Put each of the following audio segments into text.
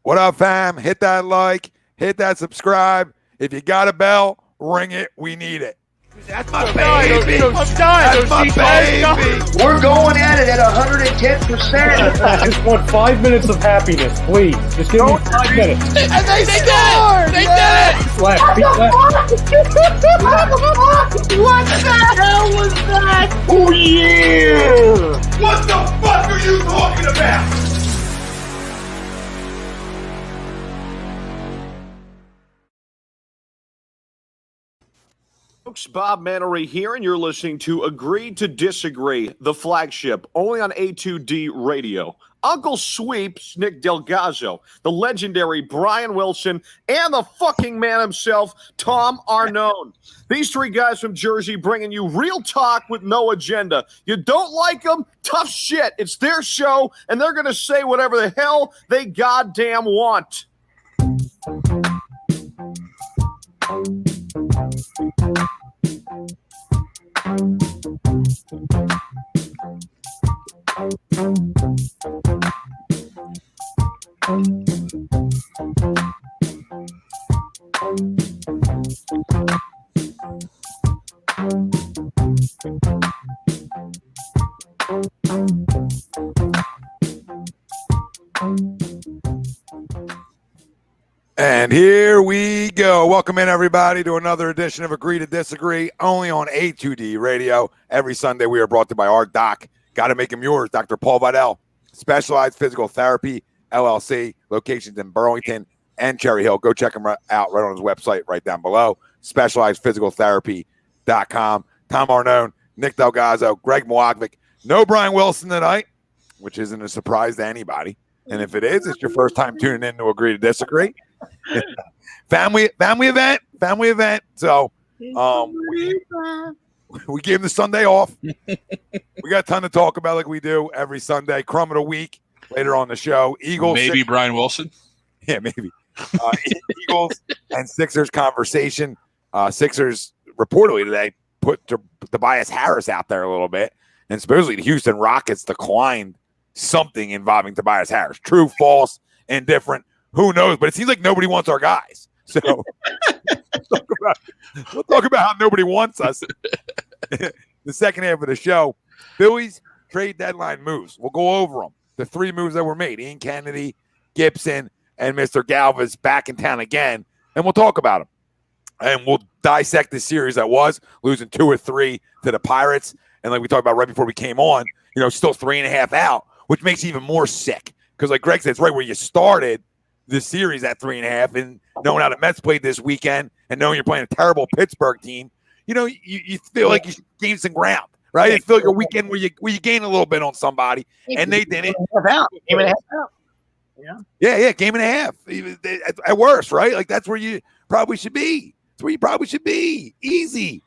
What up, fam? Hit that like, hit that subscribe. If you got a bell, ring it. We need it. That's my baby. That's my baby. We're going at it at 110%. I just want 5 minutes of happiness, please. Just give me 5 minutes. And they scored! They did it! Left, feet left. What the hell was that? Oh, yeah! What the fuck are you talking about? Folks, Bob Mannery here, and you're listening to Agree to Disagree, the flagship, only on A2D Radio. Uncle Sweeps, Nick DelGozzo, the legendary Brian Wilson, and the fucking man himself, Tom Arnone. These three guys from Jersey bringing you real talk with no agenda. You don't like them? Tough shit. It's their show, and they're going to say whatever the hell they goddamn want. And here we go. Welcome in, everybody, to another edition of Agree to Disagree, only on A2D Radio. Every Sunday, we are brought to you by our doc. Got to make him yours, Dr. Paul Vidal, Specialized Physical Therapy, LLC, locations in Burlington and Cherry Hill. Go check him out right on his website right down below, specializedphysicaltherapy.com. Tom Arnone, Nick DelGozzo, Greg MIlakovic. No Brian Wilson tonight, which isn't a surprise to anybody. And if it is, it's your first time tuning in to Agree to Disagree. family event. So we gave him the Sunday off. We got a ton to talk about like we do every Sunday. Crumb of the week later on the show. Eagles. Maybe Brian Wilson. Yeah, maybe. Eagles and Sixers conversation. Sixers reportedly today put Tobias Harris out there a little bit. And supposedly the Houston Rockets declined something involving Tobias Harris. True, false, indifferent. Who knows? But it seems like nobody wants our guys. So we'll talk about how nobody wants us. The second half of the show, Phillies trade deadline moves. We'll go over them. The three moves that were made: Ian Kennedy, Gibson, and Mr. Galvis back in town again. And we'll talk about them. And we'll dissect the series that was, losing 2 or 3 to the Pirates. And like we talked about right before we came on, still 3.5 out, which makes it even more sick. Because like Greg said, it's right where you started the series at 3.5, and knowing how the Mets played this weekend and knowing you're playing a terrible Pittsburgh team, you feel like you should gain some ground, right? It feels like a weekend where you gain a little bit on somebody, and they didn't. Game and a half out. Yeah, game and a half. At worst, right? Like that's where you probably should be. That's where you probably should be. Easy.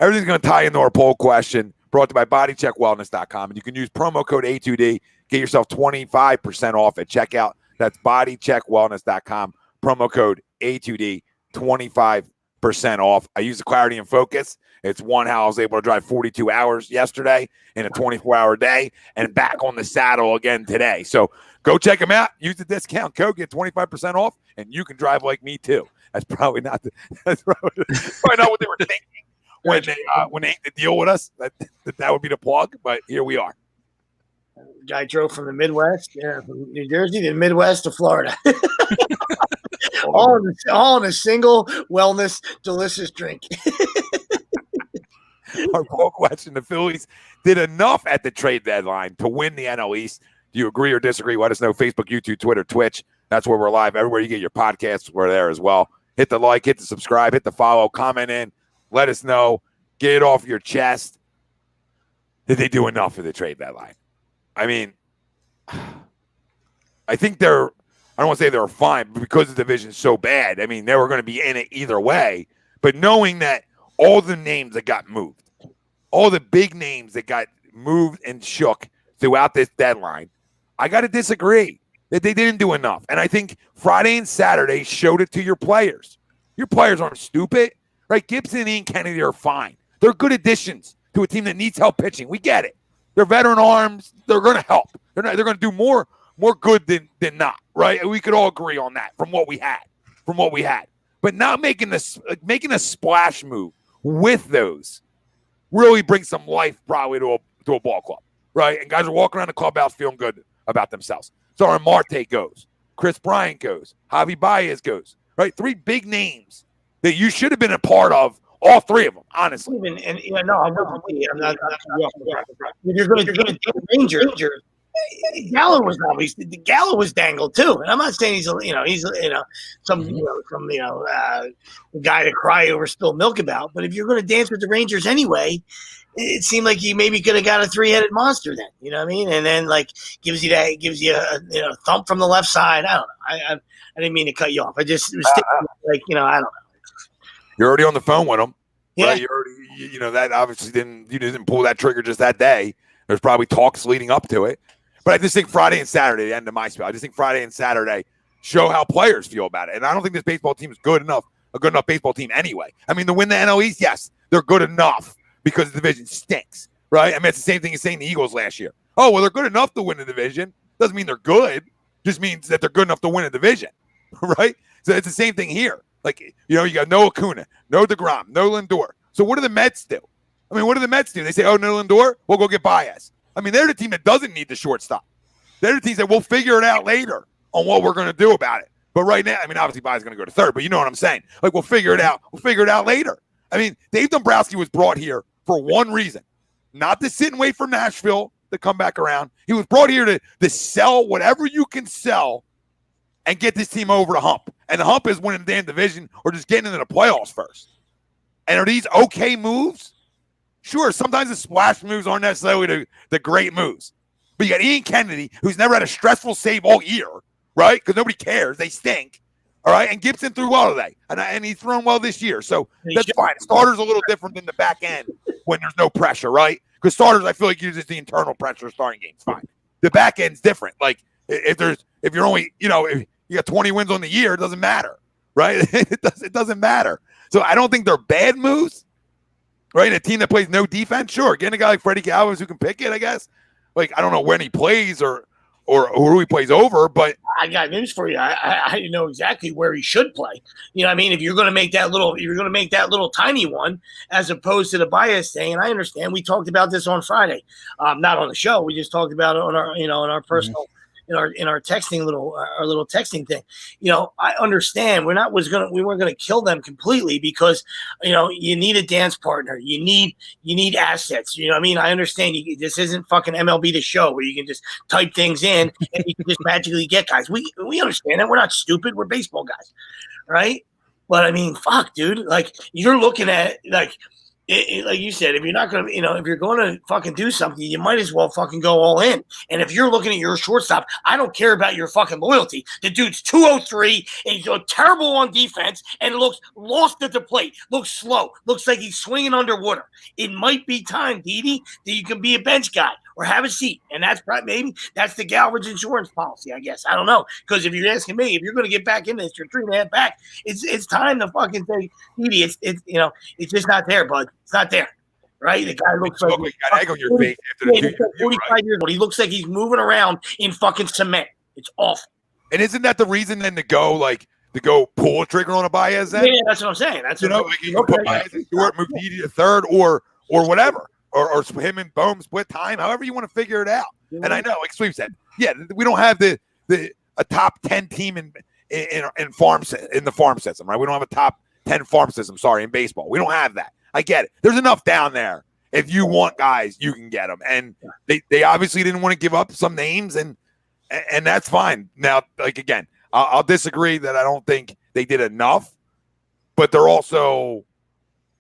Everything's going to tie into our poll question brought to you by bodycheckwellness.com. And you can use promo code A2D, get yourself 25% off at checkout. That's bodycheckwellness.com. Promo code A2D, 25% off. I use the Clarity and Focus. It's one how I was able to drive 42 hours yesterday in a 24-hour day and back on the saddle again today. So go check them out. Use the discount code, get 25% off, and you can drive like me too. That's probably not not what they were thinking when they inked the deal with us. That would be the plug, but here we are. Guy drove from the Midwest, from New Jersey to the Midwest to Florida. all in a single wellness, delicious drink. Our poll question: the Phillies did enough at the trade deadline to win the NL East. Do you agree or disagree? Let us know. Facebook, YouTube, Twitter, Twitch. That's where we're live. Everywhere you get your podcasts, we're there as well. Hit the like, hit the subscribe, hit the follow, comment in. Let us know. Get it off your chest. Did they do enough for the trade deadline? I mean, I think I don't want to say they're fine, but because the division's so bad, I mean, they were going to be in it either way. But knowing that all the names that got moved, all the big names that got moved and shook throughout this deadline, I got to disagree that they didn't do enough. And I think Friday and Saturday showed it to your players. Your players aren't stupid, right? Gibson and Ian Kennedy are fine. They're good additions to a team that needs help pitching. We get it. They're veteran arms. They're going to help. They're going to do more more good than not, right? We could all agree on that from what we had. But not making a splash move with those really brings some life probably to a ball club, right? And guys are walking around the clubhouse feeling good about themselves. So Marte goes, Chris Bryant goes, Javi Baez goes, right? 3 big names that you should have been a part of, all 3 of them, honestly. I'm not. You're going to Rangers. Gallo was dangled too, and I'm not saying he's some guy to cry over spilled milk about. But if you're going to dance with the Rangers anyway, it seemed like you maybe could have got a 3-headed monster then. You know what I mean? And then gives you a thump from the left side. I don't know. I didn't mean to cut you off. I just was I don't know. You're already on the phone with him. Yeah. Right? That obviously you didn't pull that trigger just that day. There's probably talks leading up to it. But I just think Friday and Saturday, the end of my spell, I just think Friday and Saturday show how players feel about it. And I don't think this baseball team is a good enough baseball team anyway. I mean, to win the NL East, yes, they're good enough because the division stinks, right? I mean, it's the same thing as saying the Eagles last year. Oh, well, they're good enough to win the division. Doesn't mean they're good. Just means that they're good enough to win a division, right? So it's the same thing here. You got no Acuna, no DeGrom, no Lindor. So what do the Mets do? I mean, what do the Mets do? They say, oh, no Lindor? We'll go get Baez. I mean, they're the team that doesn't need the shortstop. They're the team that we'll figure it out later on what we're going to do about it. But right now, I mean, obviously Baez is going to go to third, but you know what I'm saying. We'll figure it out. We'll figure it out later. I mean, Dave Dombrowski was brought here for one reason, not to sit and wait for Nashville to come back around. He was brought here to sell whatever you can sell and get this team over the hump. And the hump is winning the damn division or just getting into the playoffs first. And are these okay moves? Sure, sometimes the splash moves aren't necessarily the great moves. But you got Ian Kennedy, who's never had a stressful save all year, right? Because nobody cares. They stink. All right? And Gibson threw well today. And he's thrown well this year. So that's fine. Starter's a little different than the back end when there's no pressure, right? Because starters, I feel like uses the internal pressure of starting games. Fine. The back end's different. If you're only, if you got 20 wins on the year, it doesn't matter, right? It doesn't matter. So I don't think they're bad moves, right? A team that plays no defense, sure. Getting a guy like Freddy Galvis who can pick it, I guess. I don't know when he plays or who he plays over, but I got news for you. I know exactly where he should play. You know what I mean? If you're going to make that little tiny one as opposed to the bias thing, and I understand we talked about this on Friday, not on the show. We just talked about it on our, in our personal, in our texting our little texting thing. I understand we weren't going to kill them completely because, you need a dance partner. You need assets. You know what I mean? I understand this isn't fucking MLB The Show where you can just type things in and you can just magically get guys. We understand that. We're not stupid. We're baseball guys. Right. But I mean, fuck, dude, you're looking at like you said, if you're not going to, if you're going to fucking do something, you might as well fucking go all in. And if you're looking at your shortstop, I don't care about your fucking loyalty. The dude's 203 and he's terrible on defense and looks lost at the plate, looks slow, looks like he's swinging underwater. It might be time, Didi, that you can be a bench guy or have a seat. And that's maybe that's the Galvage insurance policy, I guess. I don't know. Because if you're asking me, if you're going to get back into this, you're 3.5 back, it's time to fucking say, Didi, it's just not there, bud. It's not there, right? The guy looks like you got egg on your face after the 45 years old. He looks like he's moving around in fucking cement. It's awful. And isn't that the reason then to go pull a trigger on a Baez then? Yeah, that's what I'm saying. That's you can put Baez in short, move Didi to third, or whatever, or him and Bohm split time, however you want to figure it out. Mm-hmm. And I know, like Sweep said, yeah, we don't have a top 10 team in the farm system, right? We don't have a top 10 farm system. Sorry, in baseball, we don't have that. I get it. There's enough down there. If you want guys, you can get them. And they obviously didn't want to give up some names, and that's fine. Now, again, I'll disagree that I don't think they did enough, but they're also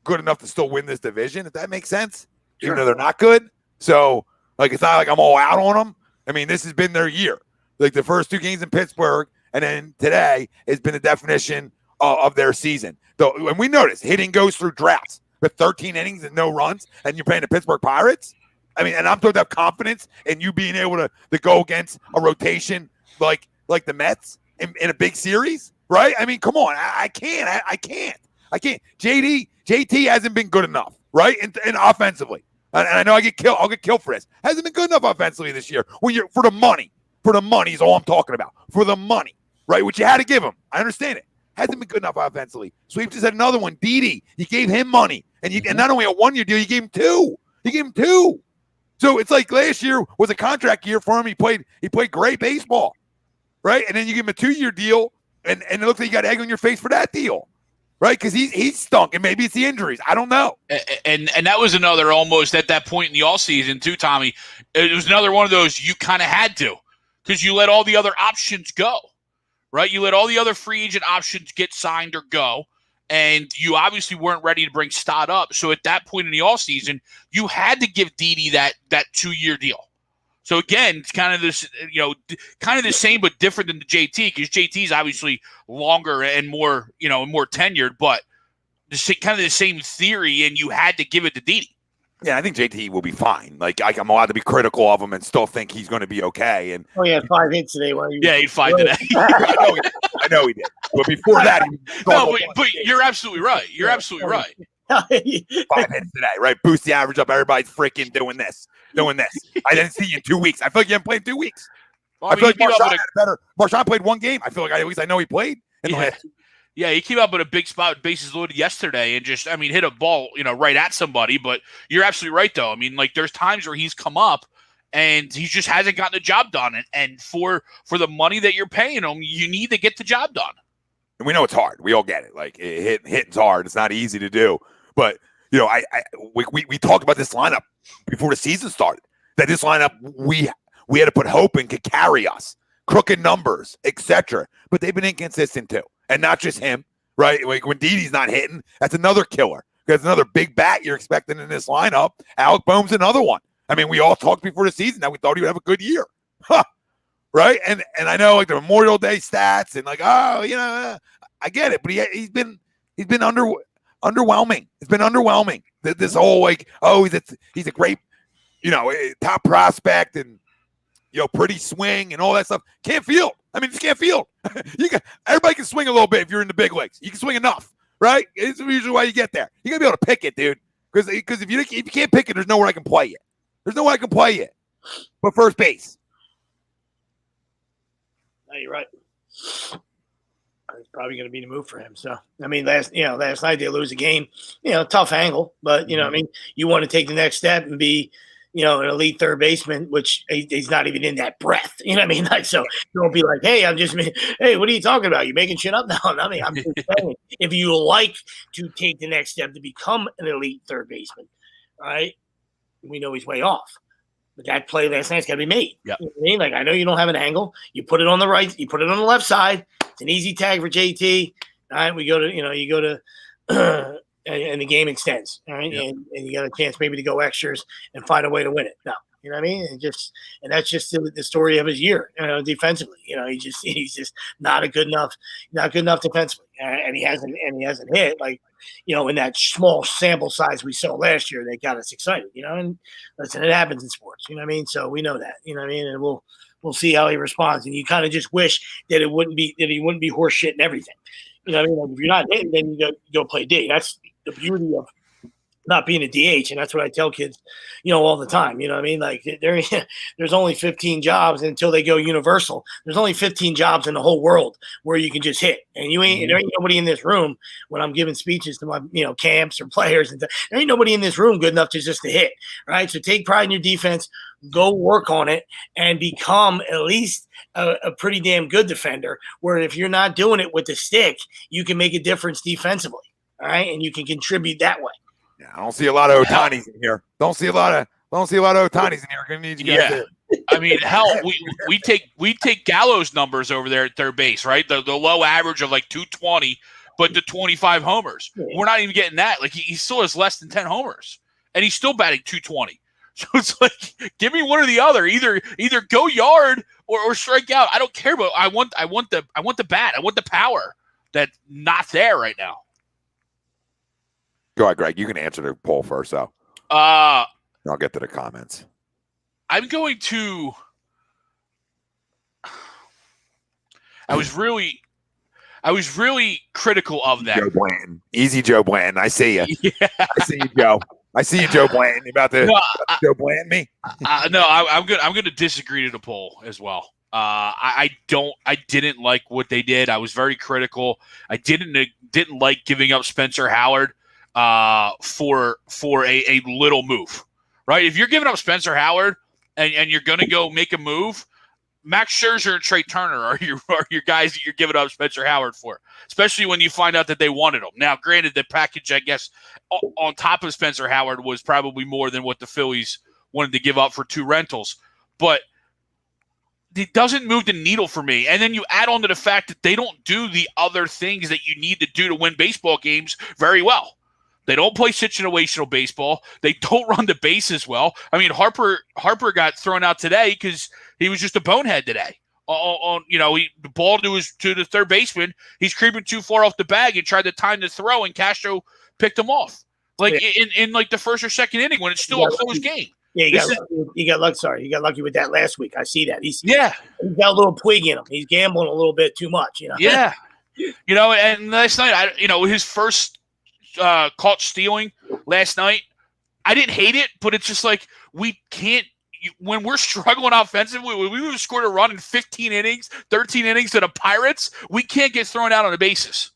good enough to still win this division, if that makes sense, even though they're not good. So, it's not like I'm all out on them. I mean, this has been their year. The first 2 games in Pittsburgh, and then today has been the definition of their season. And we notice hitting goes through droughts. With 13 innings and no runs, and you're playing the Pittsburgh Pirates? I mean, and I'm supposed to have confidence in you being able to go against a rotation like the Mets in a big series, right? I mean, come on. I can't. JT hasn't been good enough, right? And offensively. And I know I'll get killed for this. Hasn't been good enough offensively this year when you're for the money. For the money is all I'm talking about. For the money, right? Which you had to give him. I understand it. Hasn't been good enough offensively. Sweep just had another one. Didi, you gave him money. And not only a 1-year deal, you gave him 2. You gave him 2. So it's like last year was a contract year for him. He played great baseball, right? And then you give him a 2-year deal, and it looks like you got egg on your face for that deal, right? Because he's stunk, and maybe it's the injuries. I don't know. And that was another almost at that point in the offseason too, Tommy. It was another one of those you kind of had to because you let all the other options go, right? You let all the other free agent options get signed or go. And you obviously weren't ready to bring Stott up. So at that point in the offseason, you had to give Didi that 2-year deal. So again, it's kind of this, kind of the same but different than the JT, because JT is obviously longer and more, more tenured, but kind of the same theory, and you had to give it to Didi. Yeah, I think JT will be fine. Like, I'm allowed to be critical of him and still think he's going to be okay. And he had 5 hits today. He had 5 today. I know he did. But before that, but you're absolutely right. You're absolutely right. 5 hits today, right? Boost the average up. Everybody's freaking doing this. I didn't see you in 2 weeks. I feel like you haven't played in 2 weeks. Well, I feel like Marchand had better. Marchand played 1 game. I feel like at least I know he played in the last 2. Yeah, he came up with a big spot with bases loaded yesterday and just, hit a ball, right at somebody. But you're absolutely right, though. There's times where he's come up and he just hasn't gotten the job done. And for the money that you're paying him, you need to get the job done. And we know it's hard. We all get it. Like, hitting's hard. It's not easy to do. But, we talked about this lineup before the season started, that this lineup we had to put hope in could carry us. Crooked numbers, etc. But they've been inconsistent, too. And not just him, right? Like when Didi's not hitting, that's another killer. There's another big bat you're expecting in this lineup. Alec Boehm's another one. We all talked before the season that we thought he would have a good year. Right? And I know like the Memorial Day stats and like, I get it, but he's been underwhelming. It's been underwhelming. This whole like, he's a great, top prospect and pretty swing and all that stuff. Can't field. Just can't field. Everybody can swing a little bit if you're in the big leagues. You can swing enough, right? It's usually why you get there. You got to be able to pick it, dude. Because if you can't pick it, there's nowhere I can play it. There's nowhere I can play it. But first base. No, you're right. It's probably going to be the move for him. So, last night they lose a game. Tough angle. But, you want to take the next step and be – an elite third baseman, which he's not even in that breath. Like, so don't be like, hey, what are you talking about? You making shit up now? I'm just saying, if you like to take the next step to become an elite third baseman, all right, we know he's way off. But that play last night's got to be made. Yeah. You know what I mean? Like, I know you don't have an angle. You put it on the right. You put it on the left side. It's an easy tag for JT. All right, you go to and the game extends, all right, yep. and you got a chance maybe to go extras and find a way to win it. No, you know what I mean? And that's just the story of his year, defensively. He's just not good enough defensively, and he hasn't hit like, in that small sample size we saw last year. They got us excited, And listen, it happens in sports, you know what I mean? So we know that, you know what I mean, and we'll see how he responds. And you kind of just wish that he wouldn't be horse shit and everything. You know what I mean? Like if you're not hitting, then you go play D. That's the beauty of not being a DH, and that's what I tell kids, all the time. You know what I mean? Like there's only 15 jobs until they go universal. There's only 15 jobs in the whole world where you can just hit, and there ain't nobody in this room when I'm giving speeches to my camps or players, and there ain't nobody in this room good enough to hit. Right? So take pride in your defense, go work on it, and become at least a pretty damn good defender. Where if you're not doing it with the stick, you can make a difference defensively. All right, and you can contribute that way. Yeah, I don't see a lot of Otanis in here. Don't see a lot of Otanis in here. Gonna need you guys to. Hell, we take Gallo's numbers over there at third base, right? The low average of like 220, but the 25 homers. Yeah. We're not even getting that. Like he still has less than 10 homers, and he's still batting 220. So it's like, give me one or the other. Either go yard or strike out. I don't care, but I want the bat. I want the power that's not there right now. Go ahead, Greg. You can answer the poll first, though. I'll get to the comments. I'm going to. I was really critical of that. Joe Blanton, easy Joe Blanton. I see you. Yeah. I see you, Joe. I see you, Joe Blanton. You about to Joe Blanton me? No, I'm going to disagree to the poll as well. I didn't like what they did. I was very critical. I didn't like giving up Spencer Howard for a little move, right? If you're giving up Spencer Howard and you're going to go make a move, Max Scherzer and Trey Turner are your guys that you're giving up Spencer Howard for, especially when you find out that they wanted him. Now, granted, the package, I guess, on top of Spencer Howard was probably more than what the Phillies wanted to give up for 2 rentals, but it doesn't move the needle for me. And then you add on to the fact that they don't do the other things that you need to do to win baseball games very well. They don't play situational baseball. They don't run the bases well. I mean, Harper got thrown out today because he was just a bonehead today. The ball to the third baseman. He's creeping too far off the bag and tried to time the throw, and Castro picked him off. In like the first or second inning when it's still a close game. Yeah, you got lucky with that last week. I see that. He's got a little twig in him. He's gambling a little bit too much. Yeah, and last night, his first caught stealing last night. I didn't hate it, but it's just like we can't. When we're struggling offensively, when we would have scored a run in 15 innings, 13 innings to the Pirates, we can't get thrown out on the bases.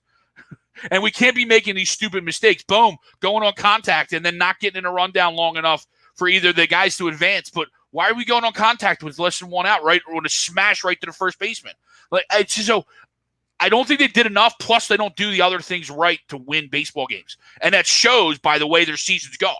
And we can't be making these stupid mistakes. Boom, going on contact and then not getting in a rundown long enough for either the guys to advance. But why are we going on contact with less than 1 out, right? Or to smash right to the first baseman? It's just so I don't think they did enough. Plus, they don't do the other things right to win baseball games. And that shows by the way their season's going.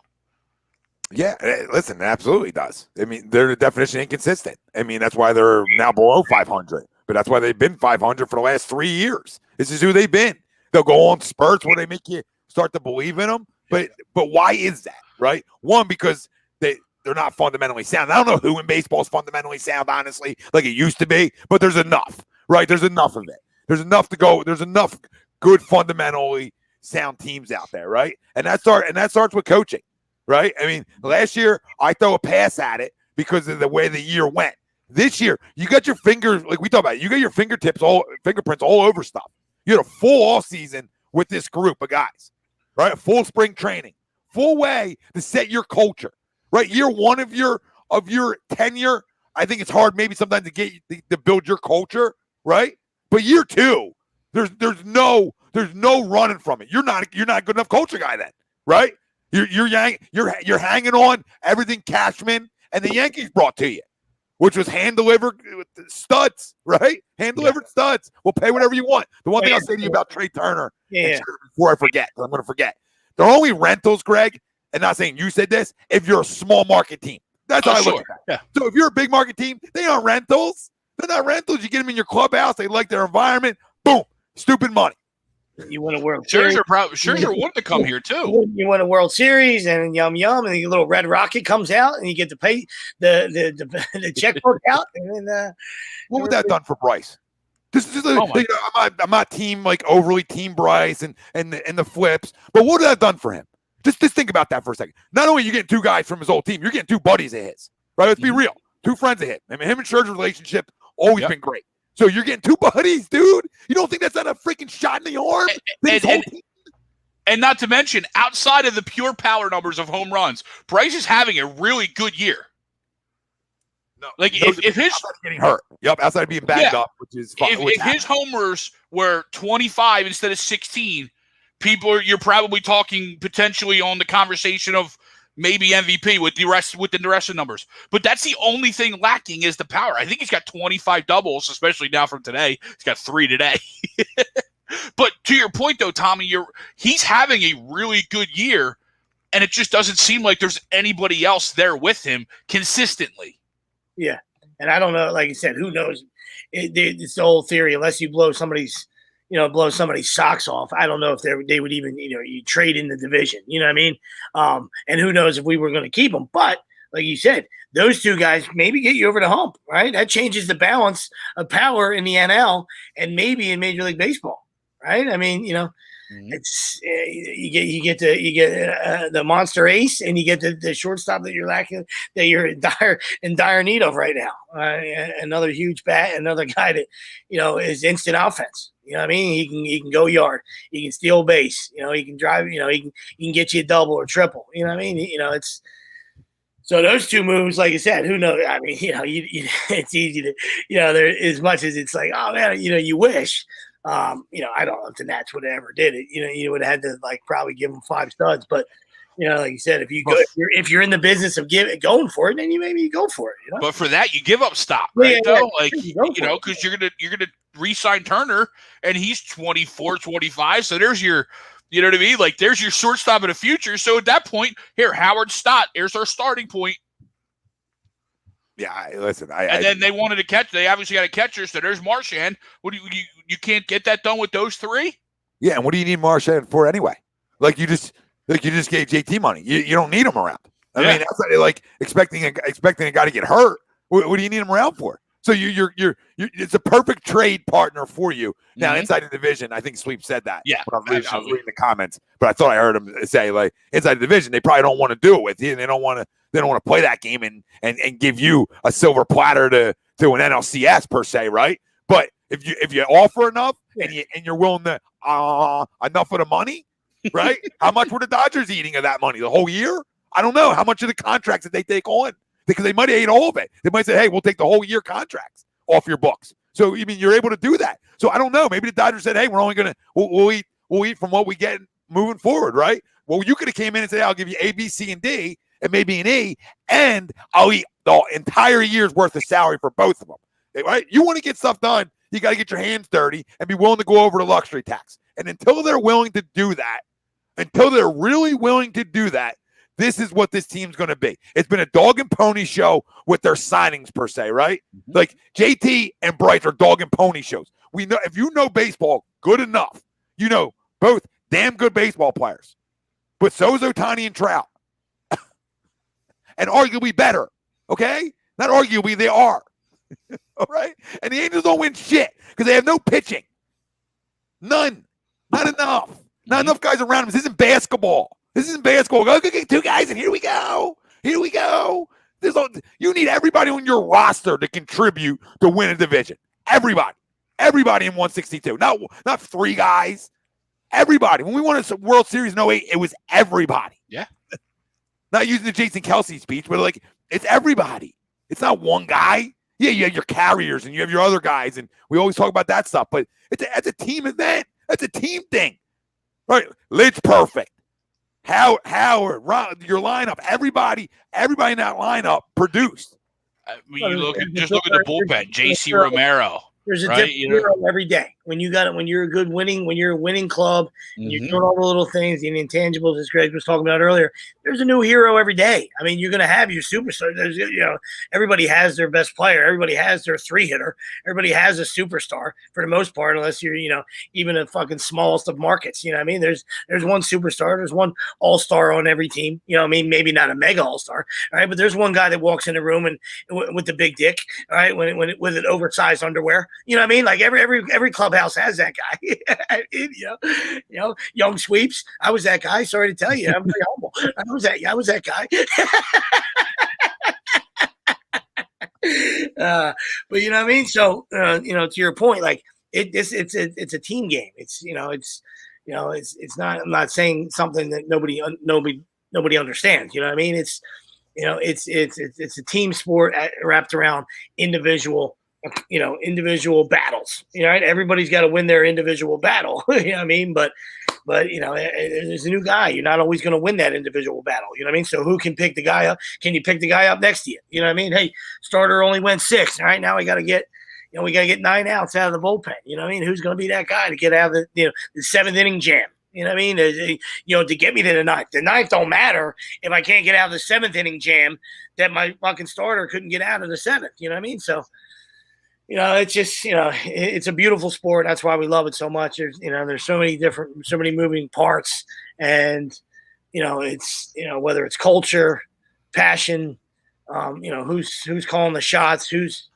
Yeah, listen, it absolutely does. I mean, they're the definition of inconsistent. I mean, that's why they're now below 500. But that's why they've been 500 for the last 3 years. This is who they've been. They'll go on spurts where they make you start to believe in them. But why is that, right? One, because they're not fundamentally sound. I don't know who in baseball is fundamentally sound, honestly, like it used to be. But there's enough, right? There's enough of it. There's enough to go. There's enough good fundamentally sound teams out there, right? And that starts with coaching, right? I mean, last year I throw a pass at it because of the way the year went. This year, you got your fingers, like we talked about, you got your fingerprints all over stuff. You had a full off season with this group of guys, right? Full spring training, full way to set your culture, right? Year one of your tenure, I think it's hard maybe sometimes to get to build your culture, right? But year 2, there's no running from it. You're not a good enough culture guy then, right? You're hanging on everything Cashman and the Yankees brought to you, which was hand-delivered studs, right? Hand-delivered studs. We'll pay whatever you want. The one thing I'll say to you about Trey Turner, before I forget, because I'm going to forget, they're only rentals, Greg, and not saying you said this, if you're a small market team. That's how I look at that. Yeah. So if you're a big market team, they aren't rentals. They're not rentals. You get them in your clubhouse. They like their environment. Boom. Stupid money. You win a World Series. Scherzer wanted to come here too. You win a World Series, and yum, and the little red rocket comes out, and you get to pay the checkbook out. And then, what would that have done for Bryce? I'm not team like overly team Bryce and the flips, but what would that have done for him? Just think about that for a second. Not only are you getting 2 guys from his old team, you're getting 2 buddies of his. Right? Let's be real. 2 friends of his. I mean, him and Scherzer's relationship always been great. So you're getting 2 buddies, dude. You don't think that's not a freaking shot in the arm? And not to mention, outside of the pure power numbers of home runs, Bryce is having a really good year. No, like if his getting hurt, outside of being backed up, which is fine. If his homers were 25 instead of 16, you're probably talking potentially on the conversation of maybe MVP with the rest of numbers. But that's the only thing lacking is the power. I think he's got 25 doubles, especially now from today. He's got 3 today. But to your point, though, Tommy, he's having a really good year, and it just doesn't seem like there's anybody else there with him consistently. Yeah, and I don't know. Like you said, who knows? It's the whole theory. Unless you blow somebody's socks off, I don't know if they would even, you trade in the division. You know what I mean? And who knows if we were going to keep them? But like you said, those 2 guys maybe get you over the hump, right? That changes the balance of power in the NL and maybe in Major League Baseball. Right? I mean, it's you get the monster ace, and you get the shortstop that you're lacking, that you're in dire need of right now. Another huge bat, another guy that is instant offense. You know what I mean? He can go yard, he can steal base. He can drive. He can get you a double or triple. You know what I mean? So those two moves, like I said, who knows? I mean, it's easy to, there as much as it's like, oh man, you wish. I don't know if the Nats would have ever did it. You would have had to probably give them 5 studs, but like you said, if you're in the business of going for it, then you go for it. But for that, you give up stock, right? Because you're gonna re-sign Turner, and he's 24, 25. So there's your, you know what I mean? Like there's your shortstop in the future. So at that point, here, Howard Stott, here's our starting point. Yeah, listen. Then they wanted a catch. They obviously got a catcher. So there's Marchand. What do you can't get that done with those 3? Yeah, and what do you need Marchand for anyway? You just gave JT money. You don't need him around. I mean, that's like expecting a guy to get hurt. What do you need him around for? So you're it's a perfect trade partner for you. Now inside the division, I think Sweep said that. Yeah, I was reading the comments, but I thought I heard him say inside the division they probably don't want to do it with you. And they don't want to play that game and give you a silver platter to an NLCS per se, right? But if you offer enough and you're willing to enough of the money, right? How much were the Dodgers eating of that money? The whole year? I don't know. How much of the contracts did they take on? Because they might have ate all of it. They might say, hey, we'll take the whole year contracts off your books. So, you're able to do that. So, I don't know. Maybe the Dodgers said, hey, we're only going to we'll eat from what we get moving forward, right? Well, you could have came in and said, I'll give you A, B, C, and D, and maybe an E, and I'll eat the entire year's worth of salary for both of them, right? You want to get stuff done, you got to get your hands dirty and be willing to go over the luxury tax. And until they're willing to do that, until they're really willing to do that, this is what this team's going to be. It's been a dog and pony show with their signings per se, right? Like JT and Bryce are dog and pony shows. We know if you know baseball good enough, both damn good baseball players. But so is Ohtani and Trout. And arguably better, okay? Not arguably, they are. All right? And the Angels don't win shit because they have no pitching. None. Not enough. Not enough guys around them. This isn't basketball. Go get 2 guys, and here we go. You need everybody on your roster to contribute to win a division. Everybody in 162. Not 3 guys. Everybody. When we won a World Series in 08, it was everybody. Yeah. Not using the Jason Kelsey speech, but it's everybody. It's not one guy. Yeah, you have your carriers and you have your other guys, and we always talk about that stuff. But it's a team event. That's a team thing, right? Lidge perfect. Howard, your lineup, everybody in that lineup produced. You look at the bullpen. J.C. Romero. There's a different hero every day. When you're a winning club, and you're doing all the little things, the intangibles, as Greg was talking about earlier. There's a new hero every day. I mean, you're going to have your superstar. There's, everybody has their best player. Everybody has their 3-hitter. Everybody has a superstar for the most part, unless you're, even a fucking smallest of markets. You know what I mean? There's one superstar. There's one all-star on every team. You know what I mean? Maybe not a mega all-star, all right? But there's one guy that walks in the room and with the big dick, all right, with an oversized underwear. You know what I mean? Like every clubhouse has that guy. Young Sweeps. I was that guy. Sorry to tell you, I'm very humble. I was that guy. But you know what I mean? So to your point, like it's a team game. It's not. I'm not saying something that nobody understands. You know what I mean? It's a team sport wrapped around individual battles. Right? Everybody's got to win their individual battle. You know what I mean? But there's a new guy. You're not always going to win that individual battle. You know what I mean? So who can pick the guy up? Can you pick the guy up next to you? You know what I mean? Hey, starter only went 6. All right, now we got to get 9 outs out of the bullpen. You know what I mean? Who's going to be that guy to get out of the 7th inning jam? You know what I mean? To get me to the 9th. The 9th don't matter if I can't get out of the 7th inning jam that my fucking starter couldn't get out of the 7th. You know what I mean? So. It's just, it's a beautiful sport. That's why we love it so much. There's so many moving parts, and, it's, whether it's culture, passion, who's calling the shots, who's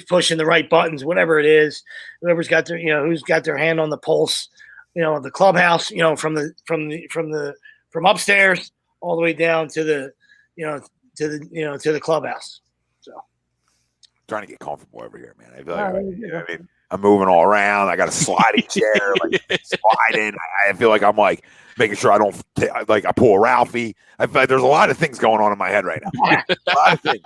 pushing the right buttons, whatever it is, whoever's got who's got their hand on the pulse, the clubhouse, from upstairs all the way down to the clubhouse. So. trying to get comfortable over here, man. I feel like I'm moving all around. I got a sliding chair, like sliding. I feel like I'm like making sure I don't I pull a Ralphie. I feel like there's a lot of things going on in my head right now. A lot of things.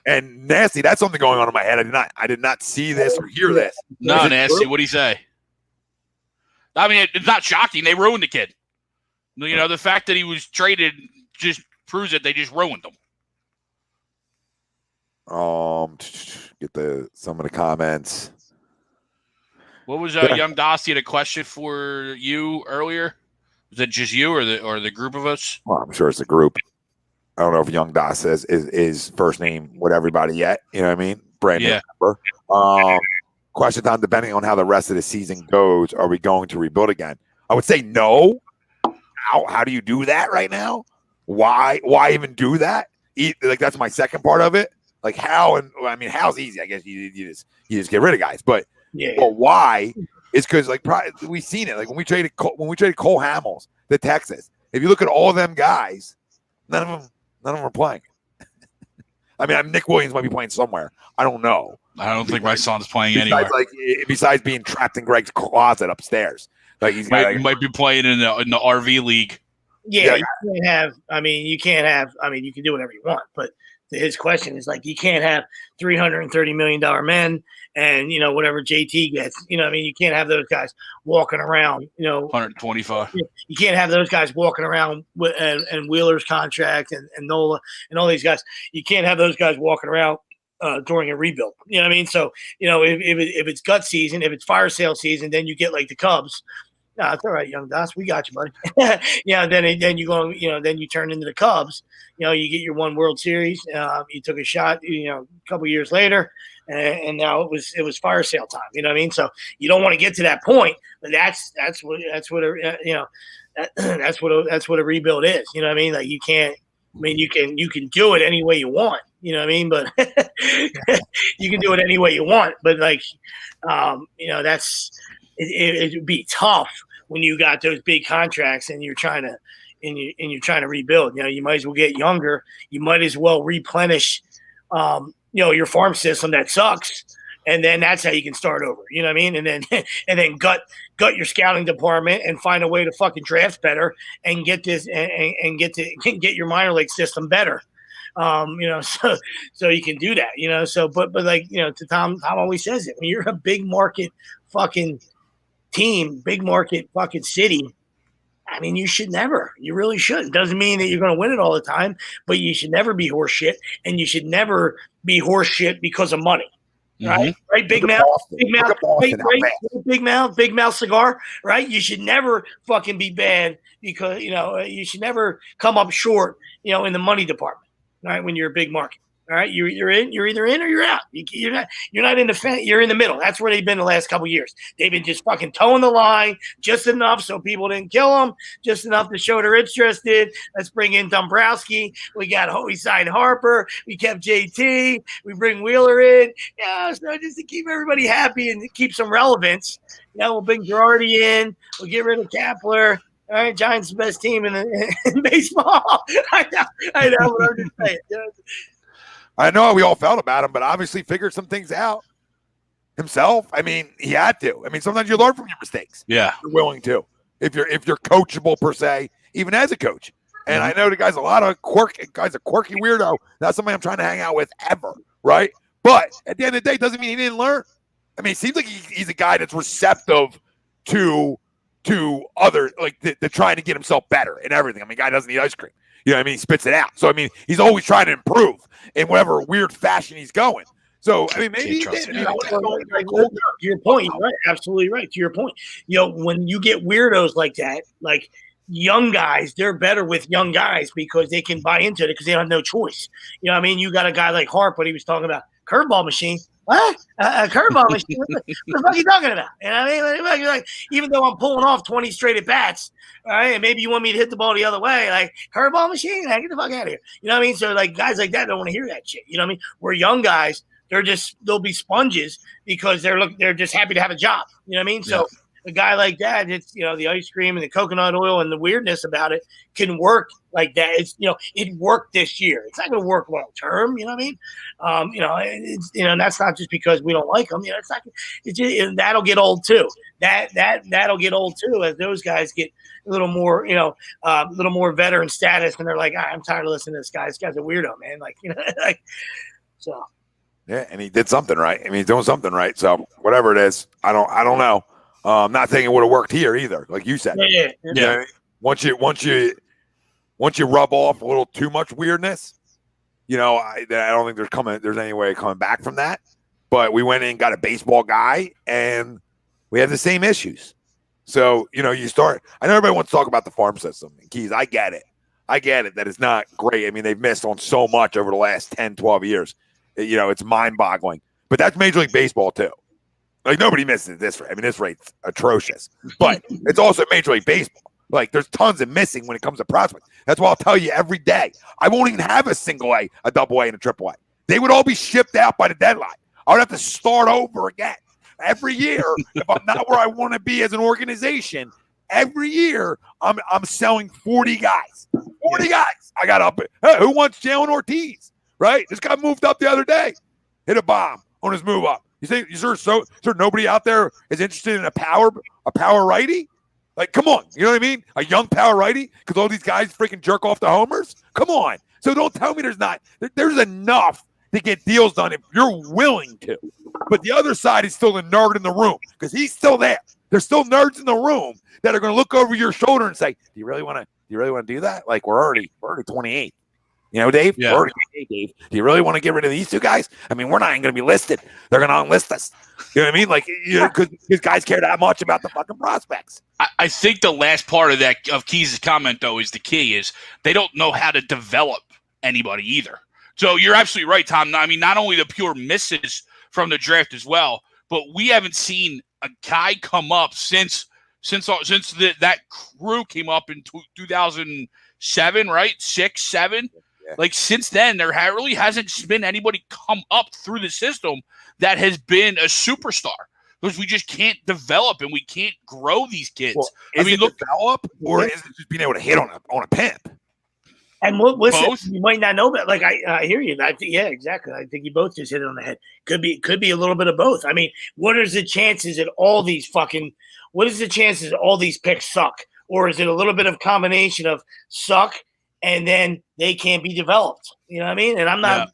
And Nasty, that's something going on in my head. I did not see this or hear this. No, Nasty, what do you say? I mean, it's not shocking. They ruined the kid. You know, the fact that he was traded just proves that they just ruined him. Get some of the comments. What was Young Dossie had a question for you earlier? Was it just you or the group of us? Well, I'm sure it's a group. I don't know if Young Doss is first name with everybody yet. You know what I mean? Brand new member. Question time, depending on how the rest of the season goes, are we going to rebuild again? I would say no. How do you do that right now? Why even do that? Like, that's my second part of it. Like, how? And I mean, how's easy. I guess you just get rid of guys. But why? Is because like we've seen it. Like when we traded Cole Hamels to Texas. If you look at all them guys, none of them are playing. I mean, Nick Williams might be playing somewhere. I don't know. I don't think my son's playing anywhere. Besides being trapped in Greg's closet upstairs, like he might be playing in the RV league. Yeah, you can't have. I mean, you can do whatever you want, but his question is like, you can't have $330 million men and, you know, whatever JT gets, you know, I mean, you can't have those guys walking around, you know, 125. You can't have those guys walking around with, and Wheeler's contract and Nola and all these guys. You can't have those guys walking around during a rebuild. You know what I mean? So, you know, if it's gut season, if it's fire sale season, then you get like the Cubs. No, it's all right, Young Doss. We got you, buddy. Then you go, you know, then you turn into the Cubs. You know, you get your one World Series. You took a shot, you know, a couple years later, and now it was fire sale time. You know what I mean? So you don't want to get to that point, but that's what a rebuild is. You know what I mean? Like you can't. I mean, you can do it any way you want. You know what I mean? But you can do it any way you want. But like, you know, it would be tough when you got those big contracts and you're trying to rebuild. You know, you might as well get younger. You might as well replenish, you know, your farm system that sucks, and then that's how you can start over. You know what I mean? And then gut your scouting department and find a way to fucking draft better and get this and get your minor league system better. You know, so you can do that. You know, so but like, you know, to Tom always says it, when you're a big market fucking team, big market fucking city, I mean, you really shouldn't. Doesn't mean that you're going to win it all the time, but you should never be horse shit, and you should never be horse shit because of money. Right? Mm-hmm. Right? Big mouth cigar, right? You should never fucking be bad because, you know, you should never come up short, you know, in the money department, right? When you're a big market. All right, you're either in or you're out. You're not in the fence. You're in the middle. That's where they've been the last couple of years. They've been just fucking towing the line just enough so people didn't kill them, just enough to show they're interested. Let's bring in Dombrowski. We signed Harper. We kept JT. We bring Wheeler in. Yeah, so just to keep everybody happy and keep some relevance. Yeah, we'll bring Girardi in. We'll get rid of Kapler. All right, Giants the best team in baseball. I know, but I'm just saying. You know? I know how we all felt about him, but obviously figured some things out himself. I mean, he had to. I mean, sometimes you learn from your mistakes. Yeah, you're willing to. If you're coachable per se, even as a coach. And I know the guy's a quirky weirdo. Not somebody I'm trying to hang out with ever, right? But at the end of the day, it doesn't mean he didn't learn. I mean, it seems like he's a guy that's receptive to other, like the trying to get himself better and everything. I mean, guy doesn't eat ice cream. You know what I mean? He spits it out. So, I mean, he's always trying to improve in whatever weird fashion he's going. So, I mean, maybe he did. To your point, you're right. Absolutely right. To your point. You know, when you get weirdos like that, like young guys, they're better with young guys because they can buy into it because they have no choice. You know what I mean? You got a guy like Harp, what he was talking about, curveball machine. What? A curveball machine? What the fuck are you talking about? You know what I mean? Like, even though I'm pulling off 20 straight at bats, all right, and maybe you want me to hit the ball the other way, like curveball machine, get the fuck out of here. You know what I mean? So like guys like that don't want to hear that shit. You know what I mean? We're young guys, they'll be sponges because they're just happy to have a job. You know what I mean? So a guy like that, it's, the ice cream and the coconut oil and the weirdness about it can work like that. It's, it worked this year. It's not going to work long term. You know what I mean? It's, that's not just because we don't like them. It's not. It's just, and that'll get old too. That'll get old too as those guys get a little more, a little more veteran status, and they're like, I'm tired of listening to this guy. This guy's a weirdo, man. Like, like so. Yeah, and he did something right. I mean, he's doing something right. So whatever it is, I don't know. I'm not saying it would have worked here either, like you said. Yeah. You know what I mean? Once you rub off a little too much weirdness, I don't think there's any way of coming back from that. But we went in and got a baseball guy, and we have the same issues. So, you start – I know everybody wants to talk about the farm system. And Keys, I get it that it's not great. I mean, they've missed on so much over the last 10, 12 years. It's mind-boggling. But that's Major League Baseball, too. Like, nobody misses this rate. I mean, this rate's atrocious. But it's also Major League Baseball. Like, there's tons of missing when it comes to prospects. That's why I'll tell you every day. I won't even have a single A, a double A, and a triple A. They would all be shipped out by the deadline. I would have to start over again. Every year, if I'm not where I want to be as an organization, every year I'm selling 40 guys. 40 guys. I got up. Hey, who wants Jalen Ortiz? Right? This guy moved up the other day. Hit a bomb on his move up. You think so nobody out there is interested in a power righty? Like, come on. You know what I mean? A young power righty? Because all these guys freaking jerk off the homers? Come on. So don't tell me there's enough to get deals done if you're willing to. But the other side is still the nerd in the room because he's still there. There's still nerds in the room that are going to look over your shoulder and say, "Do you really want to do that? Like we're already 28." Dave? Yeah. We're already 28, Dave. Do you really want to get rid of these two guys? I mean, we're not even going to be listed. They're going to unlist us. You know what I mean? Like, because these guys care that much about the fucking prospects. I think the last part of Keys' comment, though, is the key is they don't know how to develop anybody either. So you're absolutely right, Tom. I mean, not only the pure misses from the draft as well, but we haven't seen a guy come up since that crew came up in 2007, right? 6, 7. Yeah. Like since then, there really hasn't been anybody come up through the system that has been a superstar because we just can't develop and we can't grow these kids. Well, develop or is it just being able to hit on a pimp? And listen, you might not know that. Like I hear you. Yeah, exactly. I think you both just hit it on the head. Could be a little bit of both. I mean, what is the chances that all these picks suck, or is it a little bit of combination of suck and then they can't be developed? You know what I mean? And I'm not,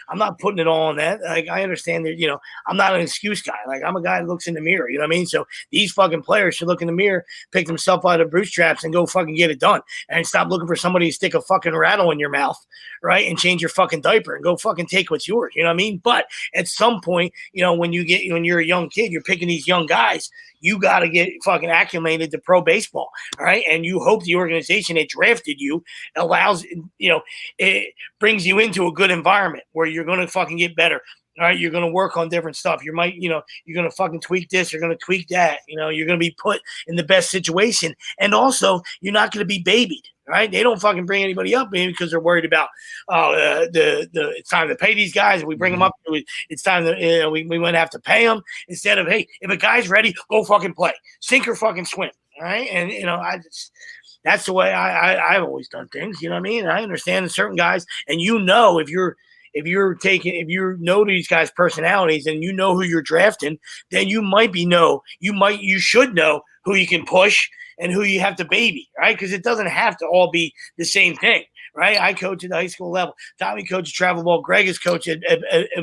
I'm not putting it all on that. Like I understand that, I'm not an excuse guy. Like I'm a guy that looks in the mirror. You know what I mean? So these fucking players should look in the mirror, pick themselves out of bootstraps, and go fucking get it done. And stop looking for somebody to stick a fucking rattle in your mouth, right? And change your fucking diaper and go fucking take what's yours. You know what I mean? But at some point, when you're a young kid, you're picking these young guys. You got to get fucking acclimated to pro baseball, all right? And you hope the organization that drafted you allows, it brings you into a good environment where you're going to fucking get better. All right, you're going to work on different stuff. You're going to fucking tweak this. You're going to tweak that. You're going to be put in the best situation. And also, you're not going to be babied. Right? They don't fucking bring anybody up maybe because they're worried about it's time to pay these guys. If we bring them up, it's time to we might have to pay them instead of, hey, if a guy's ready, go fucking play, sink or fucking swim. All right, and that's the way I've always done things. You know what I mean? I understand certain guys, and if you know these guys' personalities and you know who you're drafting, then you should know who you can push and who you have to baby, right? Because it doesn't have to all be the same thing, right? I coach at the high school level. Tommy coaches travel ball. Greg is coach in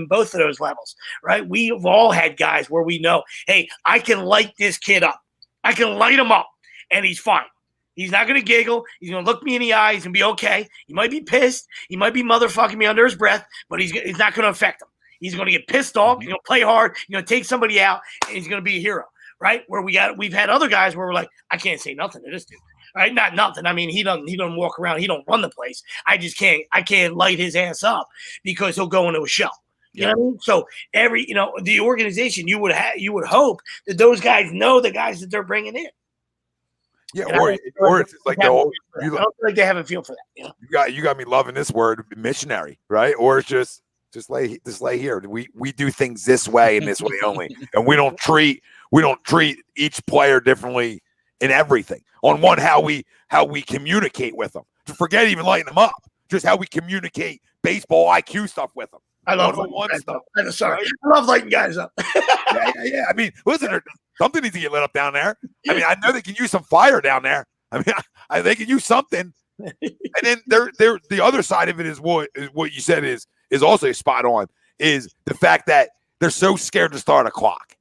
both of those levels, right? We've all had guys where we know, hey, I can light this kid up. I can light him up, and he's fine. He's not going to giggle. He's going to look me in the eyes and be okay. He might be pissed. He might be motherfucking me under his breath, but he's not going to affect him. He's going to get pissed off. He's going to play hard. He's going to take somebody out, and he's going to be a hero. Right, where we've had other guys where we're like, I can't say nothing to this dude. Right, not nothing. I mean, he doesn't walk around. He don't run the place. I can't light his ass up because he'll go into a shell. You know what I mean? So the organization, you would hope that those guys know the guys that they're bringing in. Yeah, or it's just like the whole. I don't feel like they have a feel for that. You got me loving this word, missionary, right? Or it's just Just lay here. We do things this way and this way only, and we don't treat each player differently in everything. On one, how we communicate with them. To forget even lighting them up, just how we communicate baseball IQ stuff with them. I love one stuff. Sorry, I love lighting guys up. yeah. I mean, listen, something needs to get lit up down there. I mean, I know they can use some fire down there. I mean, they can use something. And then the other side of it is what you said is also spot on, is the fact that they're so scared to start a clock.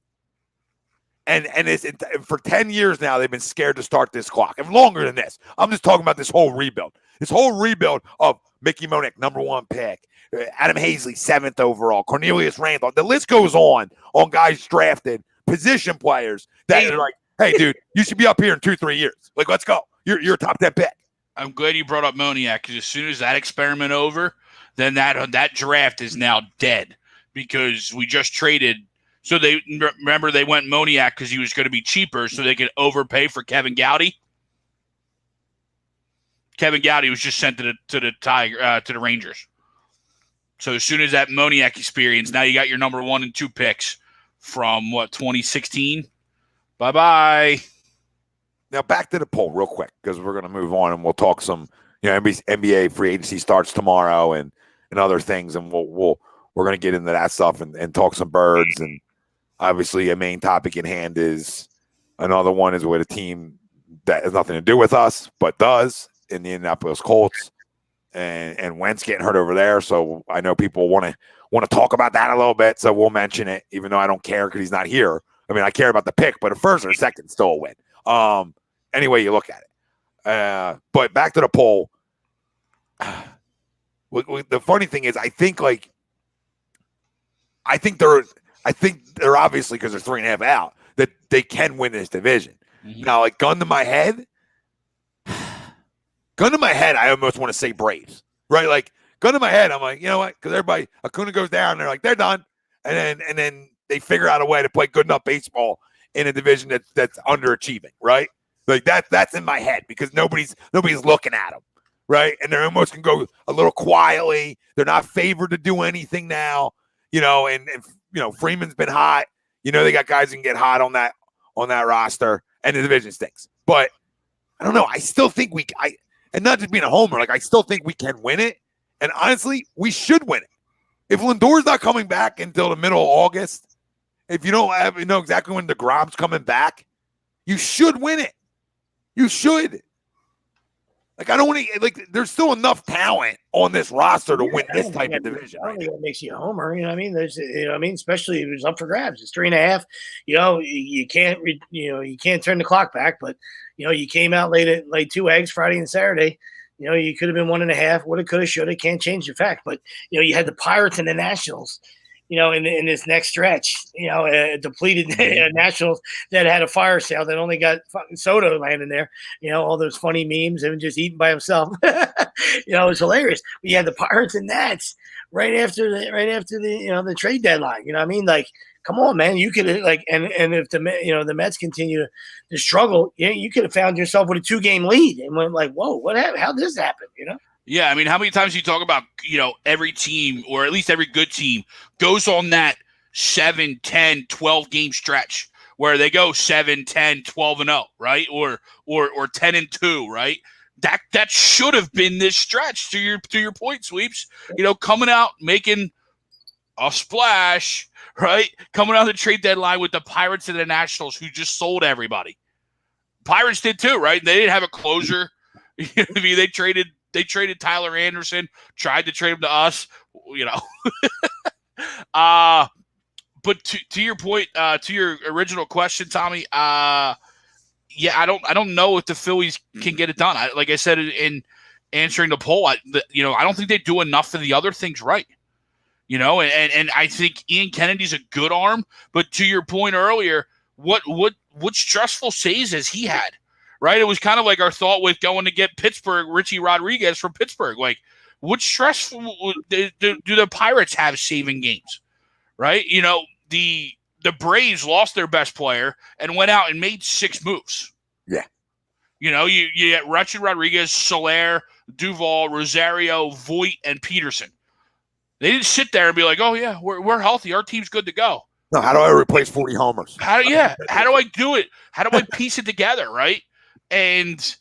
And it's for 10 years now, they've been scared to start this clock. And longer than this. I'm just talking about this whole rebuild. This whole rebuild of Mickey Monick, #1 pick, Adam Hazley, 7th overall, Cornelius Randolph. The list goes on guys drafted, position players that are like, hey, dude, you should be up here in 2-3 years. Like, let's go. You're a top 10 pick. I'm glad you brought up Moniak, because as soon as that experiment over, then that draft is now dead, because we just traded. So they went Moniak because he was going to be cheaper, so they could overpay for Kevin Gowdy. Kevin Gowdy was just sent to the Rangers. So as soon as that Moniak experience, now you got your #1 and 2 picks from 2016. Bye. Now back to the poll real quick, because we're going to move on and we'll talk some, NBA free agency starts tomorrow and other things, and we're going to get into that stuff and talk some birds. And obviously a main topic in hand is another one is with a team that has nothing to do with us, but does, in the Indianapolis Colts, and Wentz getting hurt over there. So I know people want to talk about that a little bit. So we'll mention it, even though I don't care because he's not here. I mean, I care about the pick, but a first or a second still a win. Any way you look at it. But back to the poll. The funny thing is, I think they're obviously, because they're 3.5 out, that they can win this division. Mm-hmm. Now, like, gun to my head, I almost want to say Braves, right? Like, gun to my head, I'm like, you know what? Because everybody, Acuna goes down, they're like, they're done, and then they figure out a way to play good enough baseball in a division that's underachieving, right? Like that's in my head, because nobody's looking at them, right? And they're almost can go a little quietly. They're not favored to do anything now, and Freeman's been hot. They got guys who can get hot on that roster, and the division stinks. But I don't know. I still think and not just being a homer, like I still think we can win it. And honestly, we should win it. If Lindor's not coming back until the middle of August, if you don't know exactly when DeGrom's coming back, you should win it. You should. Like, I don't want to, like, there's still enough talent on this roster to win this type of division. I don't think that makes you a homer. You know what I mean? Especially if it's up for grabs. It's 3.5. You can't turn the clock back, but you came out laid 2 eggs Friday and Saturday. You could have been 1.5. Woulda, coulda, shoulda. Can't change the fact. But you had the Pirates and the Nationals. In this next stretch, depleted Nationals that had a fire sale that only got fucking Soto landing there. All those funny memes, him just eating by himself. It was hilarious. But you had the Pirates and Nats right after the trade deadline. You know what I mean? Like, come on, man. You could and if the Mets continue to struggle, you could have found yourself with a 2-game lead and went like, whoa, what happened? How did this happen? Yeah, I mean, how many times do you talk about, every team, or at least every good team, goes on that 7, 10, 12-game stretch where they go 7, 10, 12-0, right? Or 10-2, right? That should have been this stretch, to your point, Sweeps. Coming out, making a splash, right? Coming out of the trade deadline with the Pirates and the Nationals, who just sold everybody. Pirates did too, right? They didn't have a closer. I mean, they traded Tyler Anderson, tried to trade him to us, But to your point, to your original question, Tommy, I don't know if the Phillies can get it done. Like I said in answering the poll, I don't think they do enough of the other things right. And I think Ian Kennedy's a good arm, but to your point earlier, what stressful saves has he had? Right, it was kind of like our thought with going to get Pittsburgh, Richie Rodriguez from Pittsburgh. Like, what stressful do the Pirates have saving games? Right, the Braves lost their best player and went out and made 6 moves. Yeah, you get Richie Rodriguez, Soler, Duvall, Rosario, Voit, and Peterson. They didn't sit there and be like, "Oh yeah, we're healthy. Our team's good to go." No, how do I replace 40 homers? How do I do it? How do I piece it together, right? And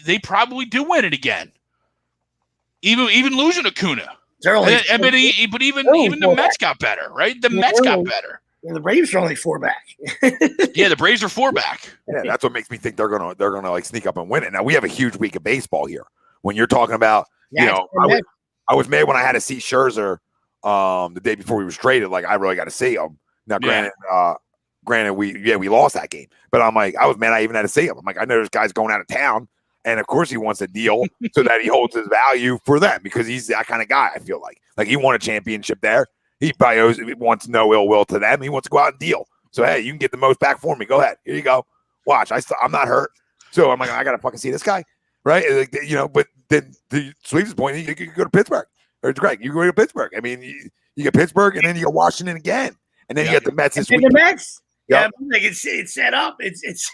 they probably do win it again. Even losing Acuna. But even the Mets got better, right? The Mets got better. The Braves are only 4 back. Yeah, the Braves are 4 back. Yeah, that's what makes me think they're gonna like sneak up and win it. Now we have a huge week of baseball here. When you're talking about, I was mad when I had to see Scherzer the day before he was traded. Like, I really got to see him. Now, granted, we lost that game, but I'm like, I was mad I even had to see him. I'm like, I know this guy's going out of town, and of course he wants a deal so that he holds his value for them because he's that kind of guy. I feel like he won a championship there. He probably wants no ill will to them. He wants to go out and deal. So hey, you can get the most back for me. Go ahead. Here you go. Watch. I'm not hurt. So I'm like, I gotta fucking see this guy, right? But then the Sweeps' point, you could go to Pittsburgh. Or Greg, you go to Pittsburgh. I mean, you get Pittsburgh, and then you get Washington again, and then you get the Mets this week. The Mets, yep. Like it's set up. It's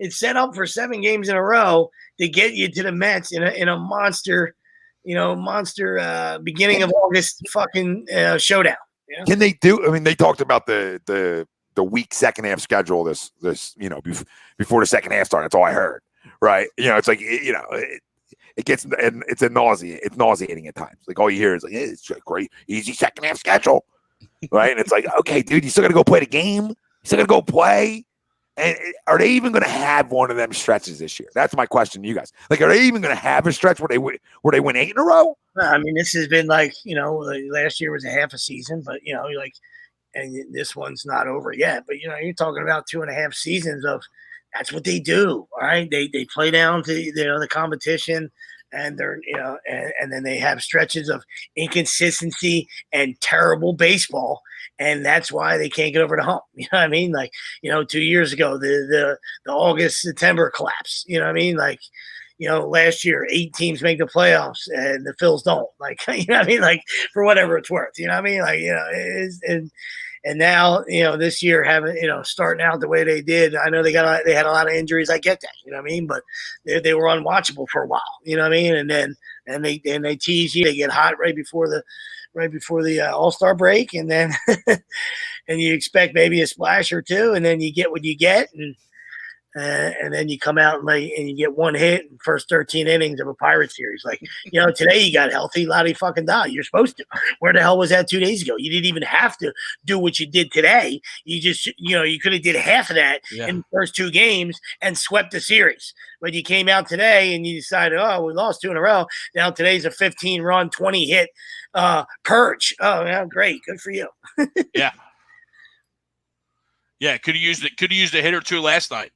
set up for 7 games in a row to get you to the Mets in a monster, beginning of August fucking showdown. Yeah? Can they do? I mean, they talked about the weak second half schedule. This before the second half started. That's all I heard. Right? It's like it gets and it's nauseating at times. Like all you hear is like, it's a great easy second half schedule, right? And it's like, okay, dude, you still got to go play the game. You still got to go play. And are they even going to have one of them stretches this year? That's my question to you guys. Like, are they even going to have a stretch where they win 8 in a row? I mean, this has been like last year was a half a season, but and this one's not over yet. But you're talking about 2.5 seasons of. That's what they do. All right. They play down to the competition, and they're and then they have stretches of inconsistency and terrible baseball, and that's why they can't get over the hump. You know what I mean? Like 2 years ago, the August-September collapse. You know what I mean? Like last year 8 teams make the playoffs and the Phils don't. Like what I mean? Like for whatever it's worth. You know what I mean? Like And now, this year having, starting out the way they did, I know they had a lot of injuries. I get that, you know what I mean? But they were unwatchable for a while, you know what I mean? And then they tease you, they get hot right before the All-Star break, and then and you expect maybe a splash or two, and then you get what you get, and then you come out and you get 1 hit in the first 13 innings of a Pirates series. Like, today you got healthy, Lottie fucking die. You're supposed to. Where the hell was that 2 days ago? You didn't even have to do what you did today. You just, you could have did half of that in the first 2 games and swept the series. But you came out today and you decided, oh, we lost 2 in a row. Now today's a 15-run, 20-hit purge. Oh, yeah, great. Good for you. Yeah. Yeah, could have used a hit or 2 last night.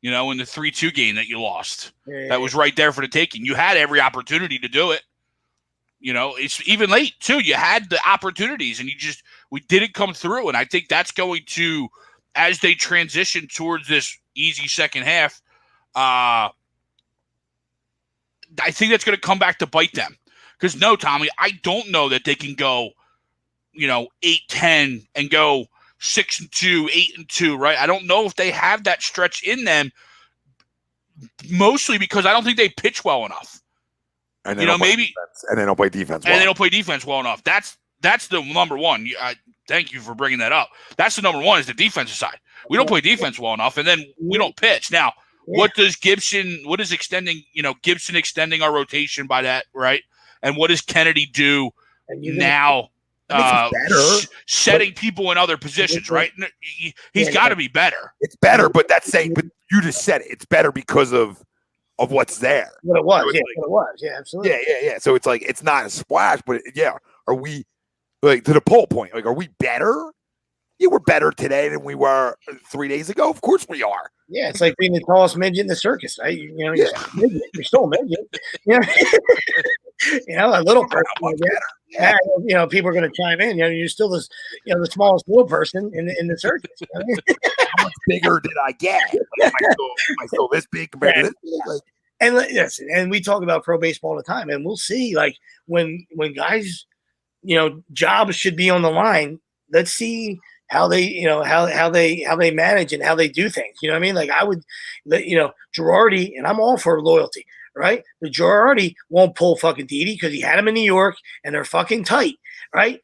In the 3-2 game that you lost. Yeah. That was right there for the taking. You had every opportunity to do it. It's even late, too. You had the opportunities, and we didn't come through. And I think that's going to, as they transition towards this easy second half, I think that's going to come back to bite them. Because, no, Tommy, I don't know that they can go, 8-10 and go 6-2, 8-2, right? I don't know if they have that stretch in them, mostly because I don't think they pitch well enough. And they don't play defense well. And they don't play defense well enough. That's the number one. Thank you for bringing that up. That's the number one is the defensive side. We don't play defense well enough, and then we don't pitch. Now, what is extending, Gibson extending our rotation by that, right? And what does Kennedy do now? Setting people in other positions, right? He's got to be better. It's better, but but you just said it. It's better because of what's there. What it was, yeah, absolutely. Yeah. So it's like it's not a splash, but are we like to the poll point? Like, are we better? Yeah, we're better today than we were 3 days ago. Of course we are. Yeah, it's like being the tallest midget in the circus, right? You're still a midget. A little person. Yeah, people are going to chime in. You're still the smallest little person in the circus. How much bigger did I get? Am I still this big compared to this? And we talk about pro baseball all the time, and we'll see like when guys, jobs should be on the line. Let's see how they, how they manage and how they do things. You know what I mean? Like I would, Girardi, and I'm all for loyalty. right? The Girardi won't pull fucking Didi because he had him in New York and they're fucking tight, right?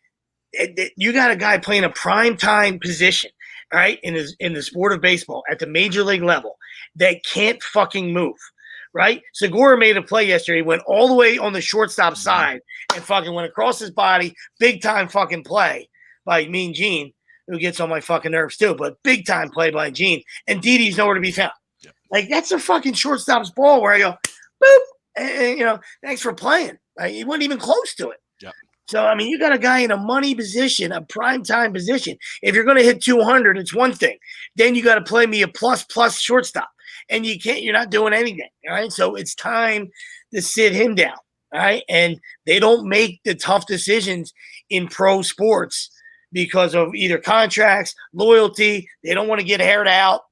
You got a guy playing a prime time position, right, in the sport of baseball at the major league level that can't fucking move, right? Segura made a play yesterday, went all the way on the shortstop side and fucking went across his body, big time fucking play by Mean Gene, who gets on my fucking nerves too, but big time play by Gene, and Didi's nowhere to be found. Yep. Like, that's a fucking shortstop's ball where I go, boop, and thanks for playing. Like, he wasn't even close to it. Yep. So, I mean, you got a guy in a money position, a prime time position. If you're going to hit 200, it's one thing. Then you got to play me a plus shortstop, and you're not doing anything. All right. So it's time to sit him down. All right. And they don't make the tough decisions in pro sports because of either contracts, loyalty. They don't want to get aired out.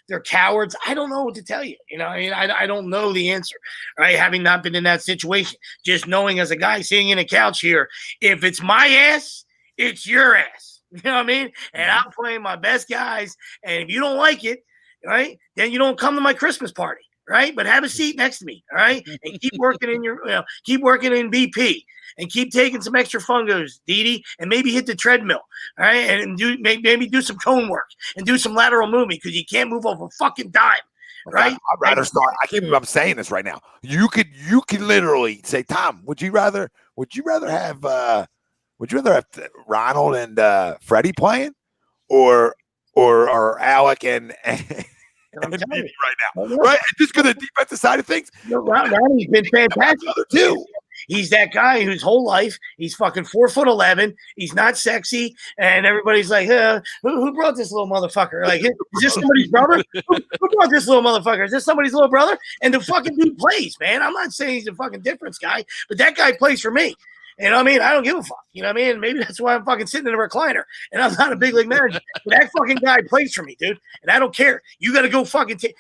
They're cowards. I don't know what to tell you. I don't know the answer, right? Having not been in that situation, just knowing as a guy sitting in a couch here, if it's my ass, it's your ass. You know what I mean? And I'm playing my best guys. And if you don't like it, right, then you don't come to my Christmas party, right? But have a seat next to me, all right? And keep working keep working in BP. And keep taking some extra fungos, Didi, and maybe hit the treadmill, all right? And maybe do some cone work and do some lateral movement because you can't move off a fucking dime, right? I'd rather start. I can't believe I'm saying this right now. You could literally say, Tom, would you rather have Ronald and Freddie playing, or Alec and Didi right now, right? Just because of the defensive side of things. Ronnie's been fantastic too. He's that guy whose whole life he's fucking 4'11". He's not sexy, and everybody's like, "Who brought this little motherfucker? Like, is this somebody's brother? Who brought this little motherfucker? Is this somebody's little brother?" And the fucking dude plays, man. I'm not saying he's a fucking difference guy, but that guy plays for me. You know what I mean? I don't give a fuck. You know what I mean? Maybe that's why I'm fucking sitting in a recliner and I'm not a big league manager. But that fucking guy plays for me, dude. And I don't care. You got to go fucking take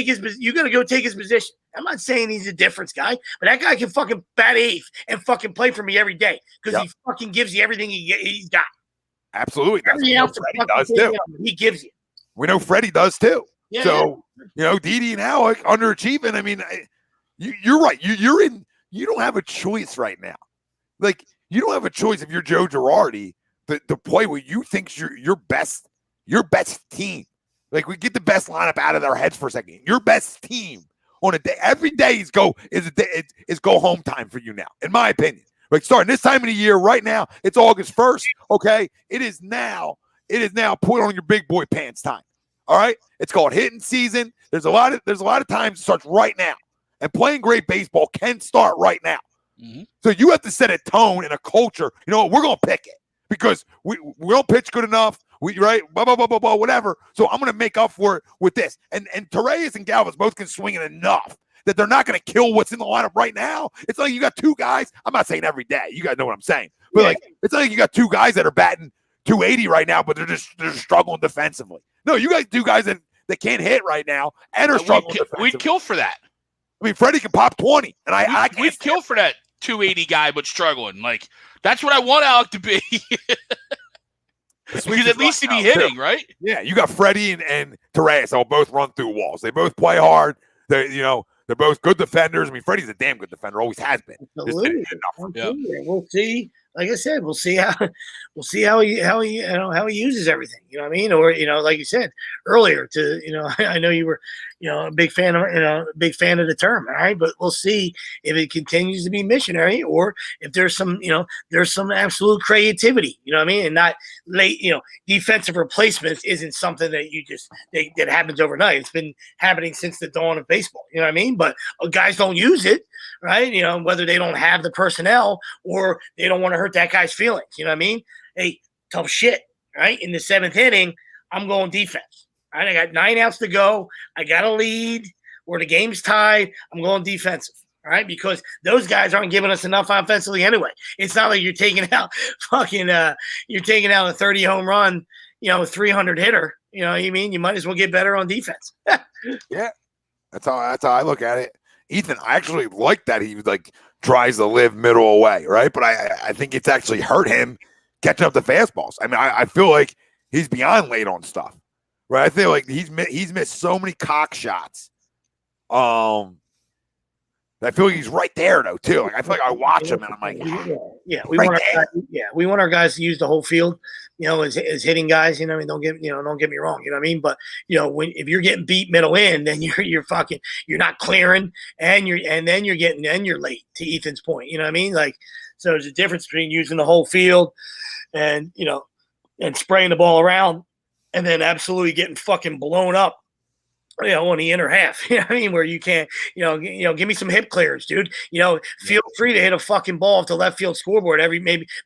his position. I'm not saying he's a difference guy, but that guy can fucking bat eighth and fucking play for me every day because he fucking gives you everything he's got. Absolutely. That's what Freddie does too. He gives you. We know Freddie does too. Yeah, so, Didi and Alec underachieving. I mean, you're right. You don't have a choice right now. Like, you don't have a choice if you're Joe Girardi to play what you think's your best team. Like, we get the best lineup out of their heads for a second. Your best team on a day, every day is go home time for you now, in my opinion. Like, starting this time of the year, right now, it's August 1st. Okay, it is now put on your big boy pants time. All right, it's called hitting season. There's a lot of times it starts right now, and playing great baseball can start right now. Mm-hmm. So you have to set a tone and a culture. You know what? We're gonna pick it because we don't pitch good enough. Right, blah blah blah blah blah, whatever. So I'm gonna make up for it with this. And Torres and Galvis both can swing it enough that they're not gonna kill what's in the lineup right now. It's like you got two guys. I'm not saying every day. You guys know what I'm saying. But like, it's like you got two guys that are batting 280 right now, but they're struggling defensively. No, you got two guys that can't hit right now and are struggling defensively. We'd kill for that. I mean, Freddie can pop 20, and we'd kill for that 280 guy, but struggling. Like, that's what I want Alec to be. Because at least he'd be hitting, too. Right? Yeah, you got Freddie and Torres. They'll both run through walls. They both play hard. They're both good defenders. I mean, Freddie's a damn good defender. Always has been. Absolutely. We'll see. Like I said, we'll see how he uses everything. You know what I mean? Or like you said earlier, I know you were a big fan of the term. All right, but we'll see if it continues to be missionary or if there's some absolute creativity. You know what I mean? And not late. Defensive replacements isn't something that that happens overnight. It's been happening since the dawn of baseball. You know what I mean? But guys don't use it. Right, whether they don't have the personnel or they don't want to hurt that guy's feelings. You know what I mean? Hey, tough shit. Right, in the seventh inning, I'm going defense. Right, I got 9 outs to go. I got a lead, or the game's tied. I'm going defensive. All right, because those guys aren't giving us enough offensively anyway. It's not like you're taking out you're taking out a 30 home run, 300 hitter. You know what I mean? You might as well get better on defense. Yeah, that's how I look at it. Ethan, I actually like that he tries to live middle away, right? But I think it's actually hurt him catching up to fastballs. I mean, I feel like he's beyond late on stuff, right? I feel like he's missed so many cock shots, I feel like he's right there though too. Like I feel like I watch him and I'm like, we right want there. we want our guys to use the whole field, as hitting guys. You know, I mean, don't get me wrong. You know what I mean? But if you're getting beat middle in, then you're not clearing, and then you're late. To Ethan's point, you know what I mean? Like, so there's a difference between using the whole field, and and spraying the ball around, and then absolutely getting fucking blown up. On the inner half, you know what I mean? Where you can't, give me some hip clears, dude. Feel free to hit a fucking ball off the left field scoreboard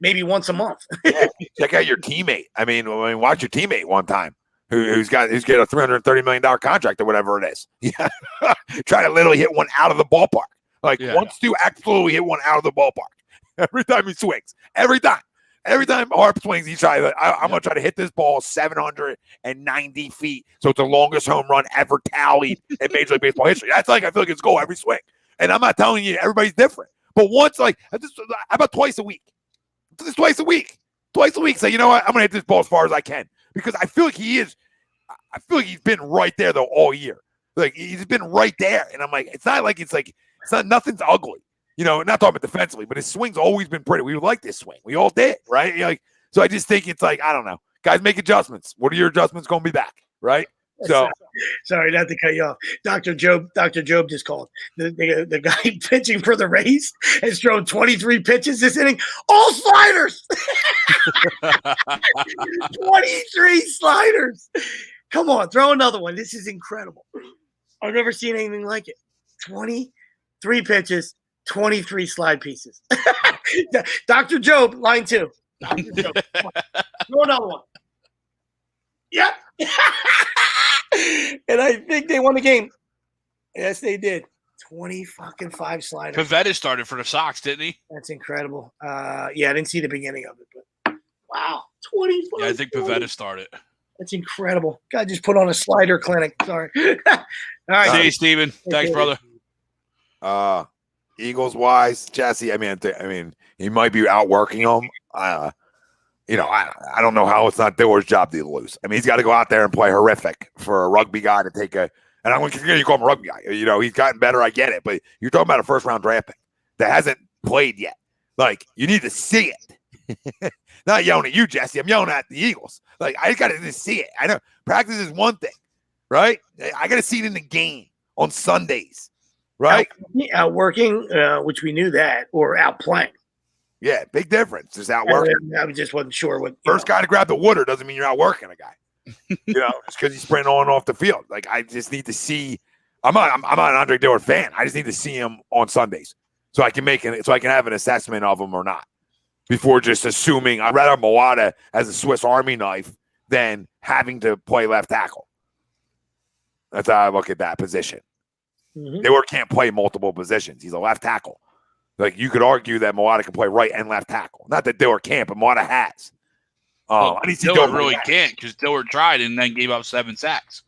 maybe once a month. Yeah. Check out your teammate. I mean, watch your teammate one time who's got a $330 million contract or whatever it is. Yeah. Try to literally hit one out of the ballpark. Wants to absolutely hit one out of the ballpark. Every time he swings. Every time Harp swings, he's trying. I'm going to try to hit this ball 790 feet. So it's the longest home run ever tallied in Major League Baseball history. That's I feel like it's goal every swing. And I'm not telling you everybody's different. But once, how about twice a week? Just twice a week. Say, you know what? I'm going to hit this ball as far as I can. Because I feel like he's been right there, though, all year. Like, he's been right there. And I'm like, it's not nothing's ugly. Not talking about defensively, but his swing's always been pretty. We like this swing. We all did, right? So I just think it's I don't know. Guys, make adjustments. What are your adjustments going to be back, right? So sorry, not to cut you off. Dr. Job just called. The guy pitching for the Rays has thrown 23 pitches this inning, all sliders. 23 sliders. Come on, throw another one. This is incredible. I've never seen anything like it. 23 pitches. 23 slide pieces. Dr. Job, line 2. Dr. Job. Throw another one. Yep. And I think they won the game. Yes, they did. 25 sliders. Pivetta started for the Sox, didn't he? That's incredible. I didn't see the beginning of it, but wow. 25. Yeah, I think Pivetta started. That's incredible. God just put on a slider clinic. Sorry. All right. See you, Steven. Thanks, brother. Eagles wise, Jesse. I mean, he might be outworking them. I don't know how it's not Diller's job to lose. I mean, he's got to go out there and play horrific for a rugby guy to take and I'm going to continue to call him a rugby guy. He's gotten better. I get it, but you're talking about a first round draft pick that hasn't played yet. You need to see it. Not yelling at you, Jesse. I'm yelling at the Eagles. I just got to just see it. I know practice is one thing, right? I got to see it in the game on Sundays. Right? Outworking, which we knew that, or outplaying. Yeah, big difference. Just outworking. I just wasn't sure what. First guy to grab the water doesn't mean you're outworking a guy. Just because he's sprinting on and off the field. I just need to see. I'm not an Andre Dillard fan. I just need to see him on Sundays so I can have an assessment of him or not before just assuming. I'd rather Mawada as a Swiss Army knife than having to play left tackle. That's how I look at that position. Mm-hmm. Dillard can't play multiple positions. He's a left tackle. You could argue that Mawada can play right and left tackle. Not that Dillard can't, but Mawada has. Dillard really can't because Dillard tried and then gave up 7 sacks.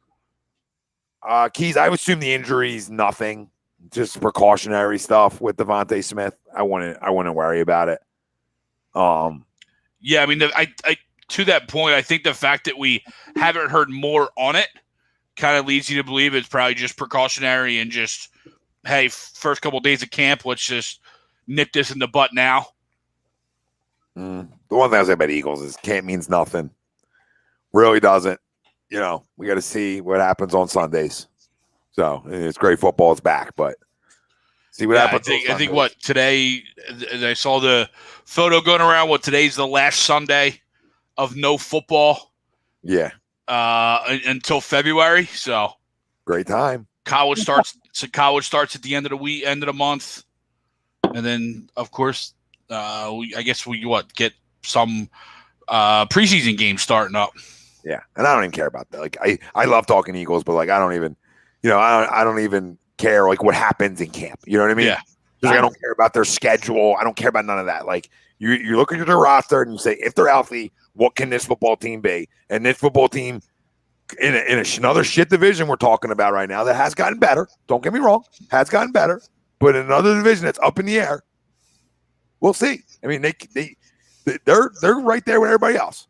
Keys, I would assume the injury is nothing, just precautionary stuff with Devontae Smith. I wouldn't worry about it. Yeah, I mean, I to that point, I think the fact that we haven't heard more on it kind of leads you to believe it's probably just precautionary and just, hey, first couple of days of camp, let's just nip this in the butt now. The one thing I say about Eagles is camp means nothing. Really doesn't. We got to see what happens on Sundays. So it's great football is back, but see what happens. I think what today, I saw the photo going around. Today's the last Sunday of no football. Yeah. Until February. So great time. College starts at the end of the week, end of the month. And then of course, I guess we get some preseason games starting up. Yeah. And I don't even care about that. I love talking Eagles, but I don't even, I don't even care what happens in camp. You know what I mean? Yeah. I don't care about their schedule. I don't care about none of that. You look at their roster and you say, if they're healthy, what can this football team be? And this football team in another shit division we're talking about right now that has gotten better. Don't get me wrong, has gotten better. But in another division that's up in the air, we'll see. I mean, they're right there with everybody else.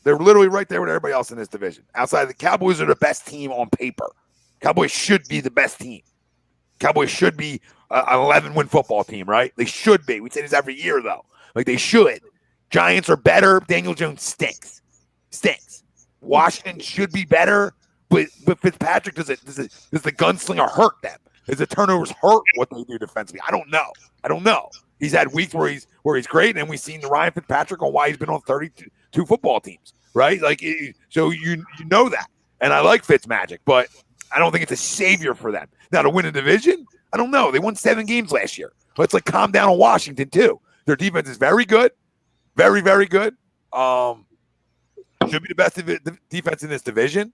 They're literally right there with everybody else in this division. Outside, the Cowboys are the best team on paper. Cowboys should be the best team. Cowboys should be an 11-win football team, right? They should be. We say this every year, though. Like, they should. Giants are better. Daniel Jones stinks. Washington should be better, but Fitzpatrick, does the gunslinger hurt them? Does the turnovers hurt what they do defensively? I don't know. He's had weeks where he's great, and we've seen the Ryan Fitzpatrick on why he's been on 32 football teams, right? Like, so you know that. And I like Fitzmagic, but I don't think it's a savior for them. Now, to win a division, I don't know. They won 7 games last year. Let's calm down on Washington too. Their defense is very good, very, very good. Should be the best defense in this division.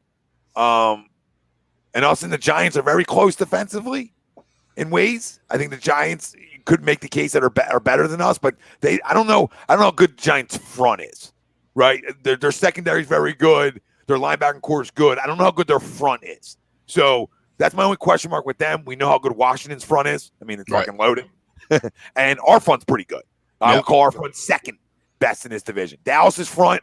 And also the Giants are very close defensively in ways. I think the Giants could make the case that are better than us, but I don't know how good Giants front is, right? Their secondary is very good. Their linebacking core is good. I don't know how good their front is. So that's my only question mark with them. We know how good Washington's front is. I mean, it's fucking loaded. And our front's pretty good. I would call our front second best in this division. Dallas's front,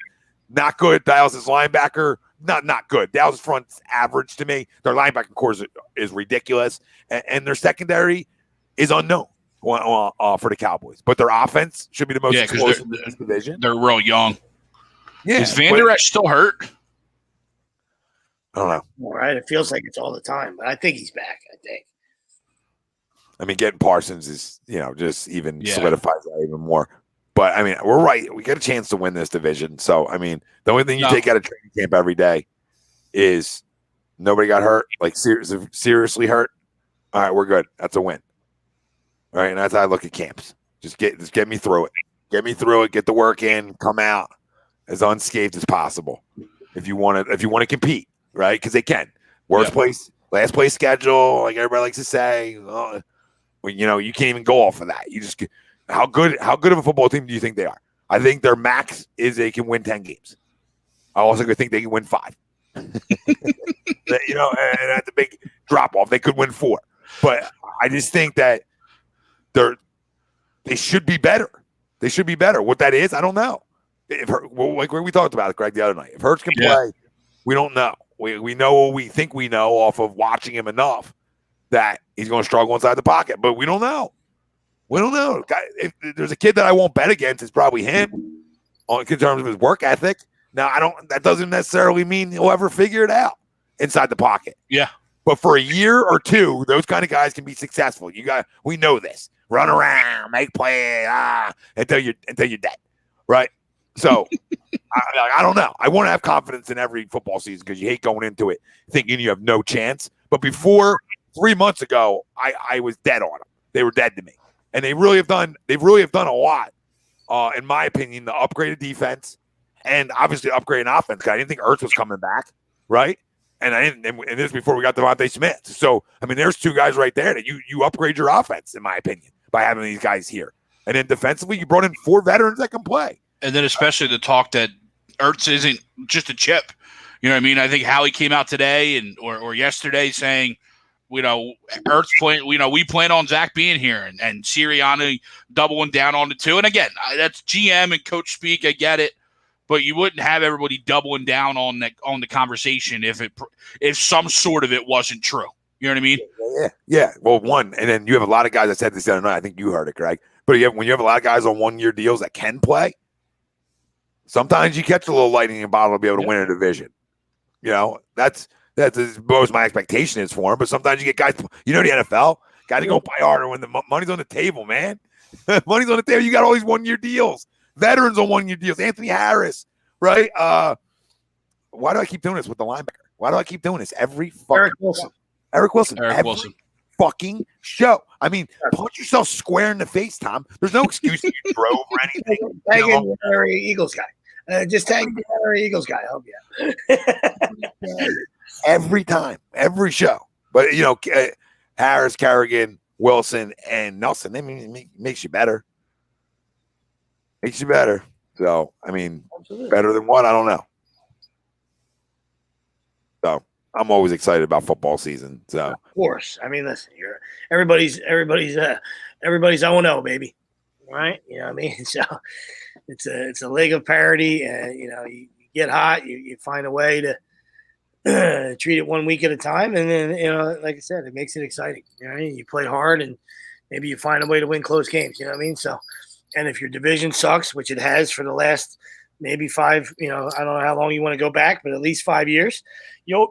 not good. Dallas's linebacker, not good. Dallas's front's average to me. Their linebacking core is ridiculous. And their secondary is unknown for the Cowboys. But their offense should be the most explosive in this division. They're real young. Yeah, is Van Der Esch still hurt? I don't know. All right. It feels like it's all the time, but I think he's back, I think. I mean, getting Parsons is, just even solidifies that even more. But, I mean, we're right. We got a chance to win this division. So, I mean, the only thing you take out of training camp every day is nobody got hurt, like seriously hurt. All right, we're good. That's a win. All right, and that's how I look at camps. Just get me through it. Get me through it. Get the work in. Come out as unscathed as possible. If you want to compete, right? Because they can. Worst place, last place schedule, like everybody likes to say. You can't even go off of that. You just how good of a football team do you think they are? I think their max is they can win 10 games. I also think they can win 5. And that's a big drop off. They could win 4, but I just think that they should be better. They should be better. What that is, I don't know. Like we talked about it, Greg, the other night. If Hurts can play, we don't know. We know what we think we know off of watching him enough that he's going to struggle inside the pocket, but we don't know. We don't know. If there's a kid that I won't bet against, it's probably him in terms of his work ethic. Now, that doesn't necessarily mean he'll ever figure it out inside the pocket. Yeah. But for a year or two, those kind of guys can be successful. We know this. Run around, make plays, until you're dead, right? So I don't know. I want to have confidence in every football season because you hate going into it thinking you have no chance. But before 3 months ago, I was dead on them. They were dead to me, and they really have done. They've really have done a lot, in my opinion. The upgraded defense and obviously upgraded offense. I didn't think Ertz was coming back, right? And this is before we got Devontae Smith. So I mean, there's 2 guys right there that you upgrade your offense, in my opinion, by having these guys here. And then defensively, you brought in 4 veterans that can play. And then especially the talk that Ertz isn't just a chip. You know what I mean? I think Howie came out today or yesterday saying, Ertz playing, we plan on Zach being here and Siriani doubling down on the 2. And again, that's GM and coach speak. I get it. But you wouldn't have everybody doubling down on the conversation if some sort of it wasn't true. You know what I mean? Yeah. Well, one, and then you have a lot of guys. I said this the other night. I think you heard it, Greg. But when you have a lot of guys on 1-year deals that can play, sometimes you catch a little lightning in a bottle to be able to win a division. That's as low as my expectation is for him. But sometimes you get guys. The NFL got to go play harder when the money's on the table, man. Money's on the table. You got all these 1-year deals. Veterans on 1-year deals. Anthony Harris, right? Why do I keep doing this with the linebacker? Why do I keep doing this every fucking Eric Wilson? Eric Wilson. Fucking show. I mean, punch yourself square in the face, Tom. There's no excuse that you drove or anything. Tag in the Area Eagles guy. Just tag the Area Eagles guy. I'll help you. Every time, every show. But Harris, Kerrigan, Wilson, and Nelson. I mean, makes you better. Makes you better. So, I mean, better than what? I don't know. So, I'm always excited about football season. So, of course. I mean, listen, everybody's 0-0, baby. Right? You know what I mean? So, it's a league of parity, and you get hot. You find a way to treat it 1 week at a time, and then like I said, it makes it exciting. You play hard, and maybe you find a way to win close games. You know what I mean? So, and if your division sucks, which it has for the last maybe 5, I don't know how long you want to go back, but at least 5 years,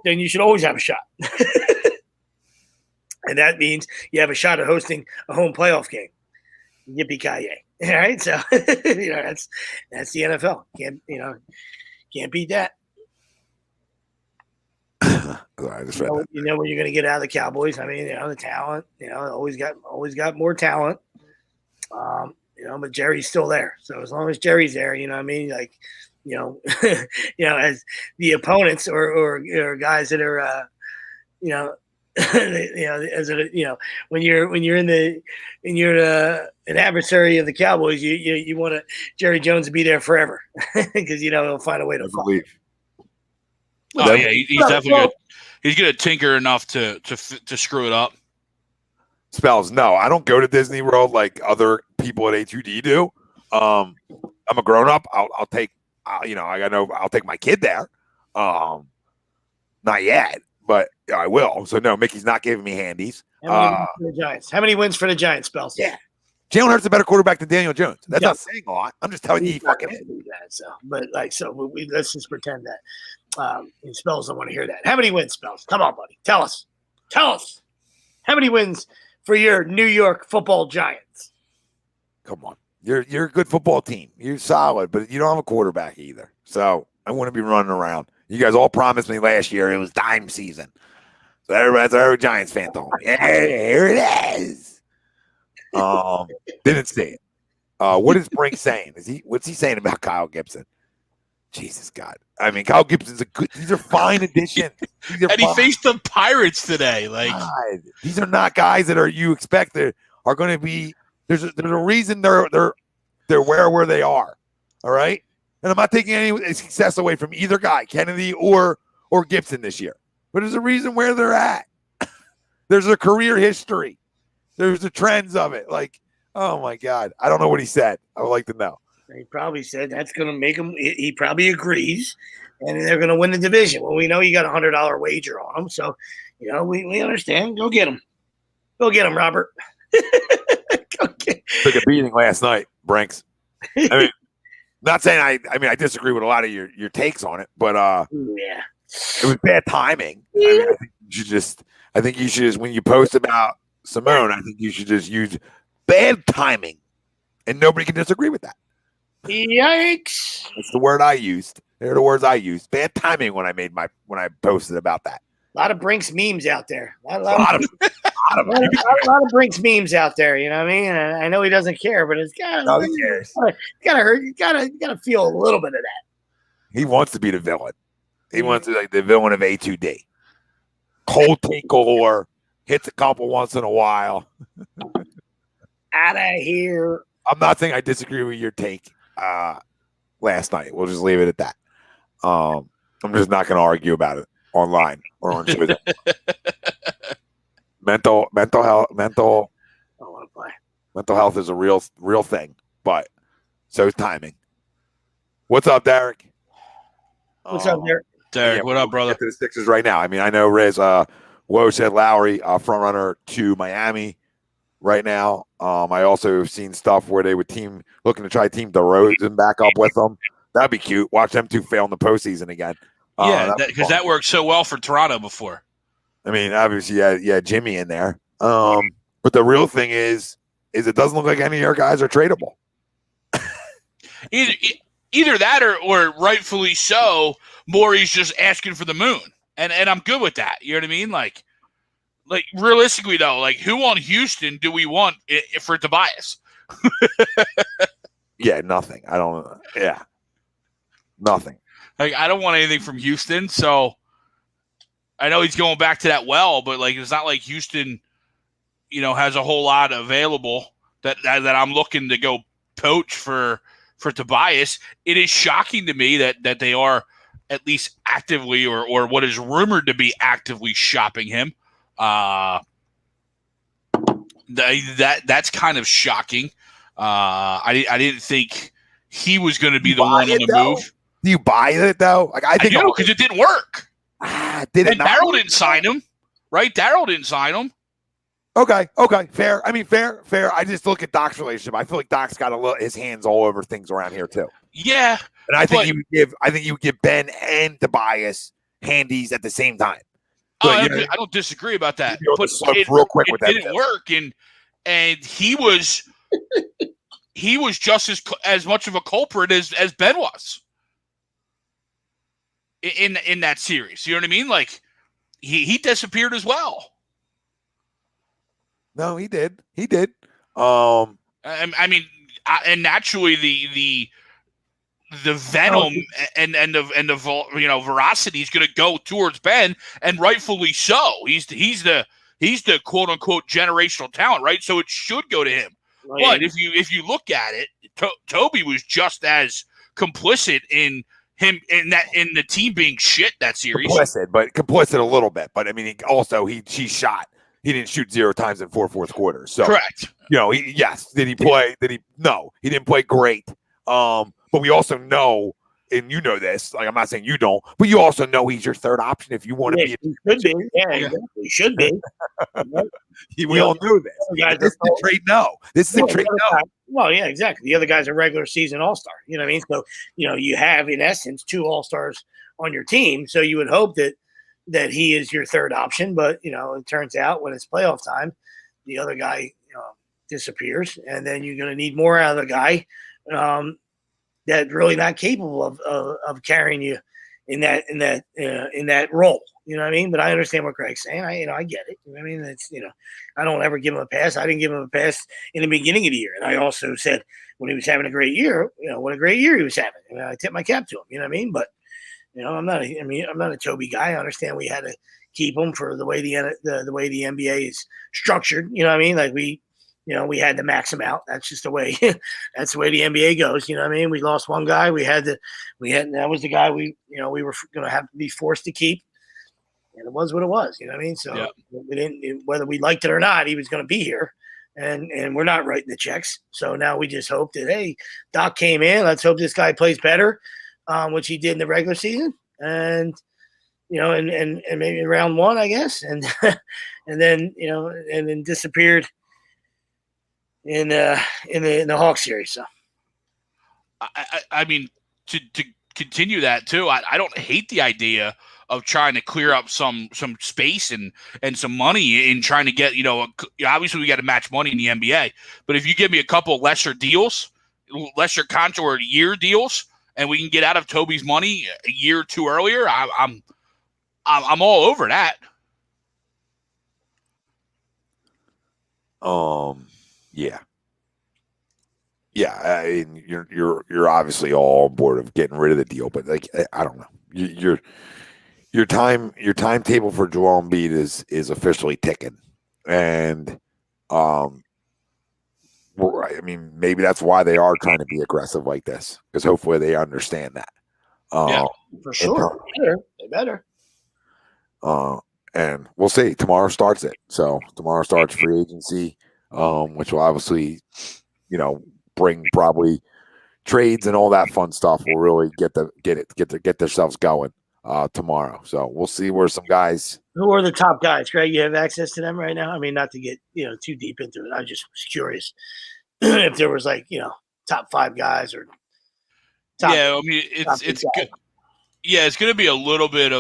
then you should always have a shot. And that means you have a shot at hosting a home playoff game. Yippee-ki-yay. All right, so that's the NFL. Can't beat that. You know what you're going to get out of the Cowboys. I mean, the talent. Always got more talent. But Jerry's still there. So as long as Jerry's there, you know what I mean. Like, as the opponents or guys that are, when you're an adversary of the Cowboys, you want Jerry Jones to be there forever because he'll find a way to fight. Oh yeah, he's definitely good. He's going to tinker enough to screw it up. Spells, no, I don't go to Disney World like other people at A2D do. I'm a grown up. I'll take my kid there. Not yet, but I will. So no, Mickey's not giving me handies. How many wins for the Giants, Spells? Yeah. Jalen Hurts is a better quarterback than Daniel Jones. That's not saying a lot. I'm just telling you, he fucking is. Let's just pretend that. Spells don't want to hear that. How many wins, Spells? Come on, buddy. Tell us. How many wins for your New York Football Giants? Come on. You're a good football team. You're solid, but you don't have a quarterback either. So I want to be running around. You guys all promised me last year it was dime season. So every Giants fan told me, hey, here it is. Didn't see it. What is Brink saying? What's he saying about Kyle Gibson? Jesus God. I mean, Kyle Gibson's these are fine additions. He faced the Pirates today. God, these are not guys that you expect are going to be. There's a reason they're where they are. All right. And I'm not taking any success away from either guy, Kennedy or Gibson this year. But there's a reason where they're at. There's a career history. There's the trends of it. Like, oh my God. I don't know what he said. I would like to know. He probably said that's going to make him. He probably agrees, and they're going to win the division. Well, we know you got $100 wager on them, so we understand. Go get him, Robert. Took a beating last night, Brinks. I mean, not saying I disagree with a lot of your takes on it, but yeah, it was bad timing. I think you should just when you post about Simone, I think you should just use bad timing, and nobody can disagree with that. Yikes! That's the word I used. They're the words I used. Bad timing when I posted about that. A lot of Brinks memes out there. A lot of Brinks memes out there. You know what I mean? I know he doesn't care, but it's got to hurt. You got to feel a little bit of that. He wants to be the villain. He wants to be like the villain of A2D. Cold take galore. Hits a couple once in a while. Out of here. I'm not saying I disagree with your take last night. We'll just leave it at that. I'm just not going to argue about it online or on Twitter. Mental health is a real thing, but so is timing. What's up, Derek? What's up, Derek? Derek, what up, brother? Get to the Sixers right now. I mean, I know Riz Woe said Lowry front runner to Miami right now. I also have seen stuff where they would looking to try team DeRozan back up with them. That'd be cute. Watch them two fail in the postseason again. Yeah, because that worked so well for Toronto before. I mean, obviously, yeah, Jimmy in there. But the real thing is it doesn't look like any of your guys are tradable. Either that or rightfully so, Morey's just asking for the moon. And I'm good with that. You know what I mean? Like realistically though, like who on Houston do we want for Tobias? Yeah, nothing. I don't. Yeah, nothing. Like I don't want anything from Houston. So I know he's going back to that well, but like it's not like Houston, has a whole lot available that I'm looking to go poach for Tobias. It is shocking to me that they are at least actively or what is rumored to be actively shopping him. That's kind of shocking. I didn't think he was going to be the one on the move. Do you buy it though? Like I do, because it didn't work. Did it And not? Darryl didn't sign him, right? Darryl didn't sign him. Okay, fair. I mean, fair. I just look at Doc's relationship. I feel like Doc's got his hands all over things around here too. Yeah, And I think he would give Ben and Tobias handies at the same time. I don't disagree about that. But real quick with that didn't work, and he was just as much of a culprit as Ben was in that series. You know what I mean? Like he disappeared as well. No, he did. I mean, and naturally the venom and the veracity is going to go towards Ben, and rightfully so. He's the quote unquote generational talent, right? So it should go to him. Oh, yeah. But if you look at it, Toby was just as complicit in the team being shit that series. Complicit a little bit. But I mean, he shot. He didn't shoot 0 times in 4 fourth quarters. So correct. Did he play? No, he didn't play great. But we also know, and you know this, like I'm not saying you don't, but you also know he's your third option if you want to be. He should be. Yeah, exactly. He should be. We all know this. This is a trade no. This is a trade no. Well, yeah, exactly. The other guy's a regular season all-star. You know what I mean? So, you have, in essence, 2 all-stars on your team. So you would hope that he is your third option. But, it turns out when it's playoff time, the other guy disappears. And then you're going to need more out of the guy that's really not capable of carrying you in that role. You know what I mean? But I understand what Greg's saying. I get it. You know what I mean? It's, I don't ever give him a pass. I didn't give him a pass in the beginning of the year. And I also said when he was having a great year, what a great year he was having. And I tip my cap to him. You know what I mean? But I'm not a Toby guy. I understand we had to keep him for the way the NBA is structured. You know what I mean? Like we had to max him out. That's just the way. That's the way the NBA goes. You know what I mean? We lost one guy. That was the guy we were going to have to be forced to keep. And it was what it was. You know what I mean? So we didn't, whether we liked it or not, he was going to be here. And we're not writing the checks. So now we just hope that, hey, Doc came in. Let's hope this guy plays better, which he did in the regular season. And, and maybe in round 1, I guess. And and then disappeared in the Hawks series. So I mean, to continue that too, I don't hate the idea of trying to clear up some space and some money in trying to get, obviously we got to match money in the NBA, but if you give me a couple lesser deals, lesser contract or year deals, and we can get out of Toby's money a year or 2 earlier, I'm all over that. Yeah. I mean, you're obviously all on board of getting rid of the deal, but like I don't know, your timetable for Joel Embiid is officially ticking, and I mean maybe that's why they are trying to be aggressive like this, because hopefully they understand that. Yeah, for sure. They better. And we'll see. Tomorrow starts it. So tomorrow starts free agency, which will obviously, bring probably trades and all that fun stuff. Will really get themselves going tomorrow. So we'll see where some guys. Who are the top guys, Greg? You have access to them right now? I mean, not to get too deep into it. I just was curious if there was top 5 guys or. I mean it's good. Yeah, it's going to be a little bit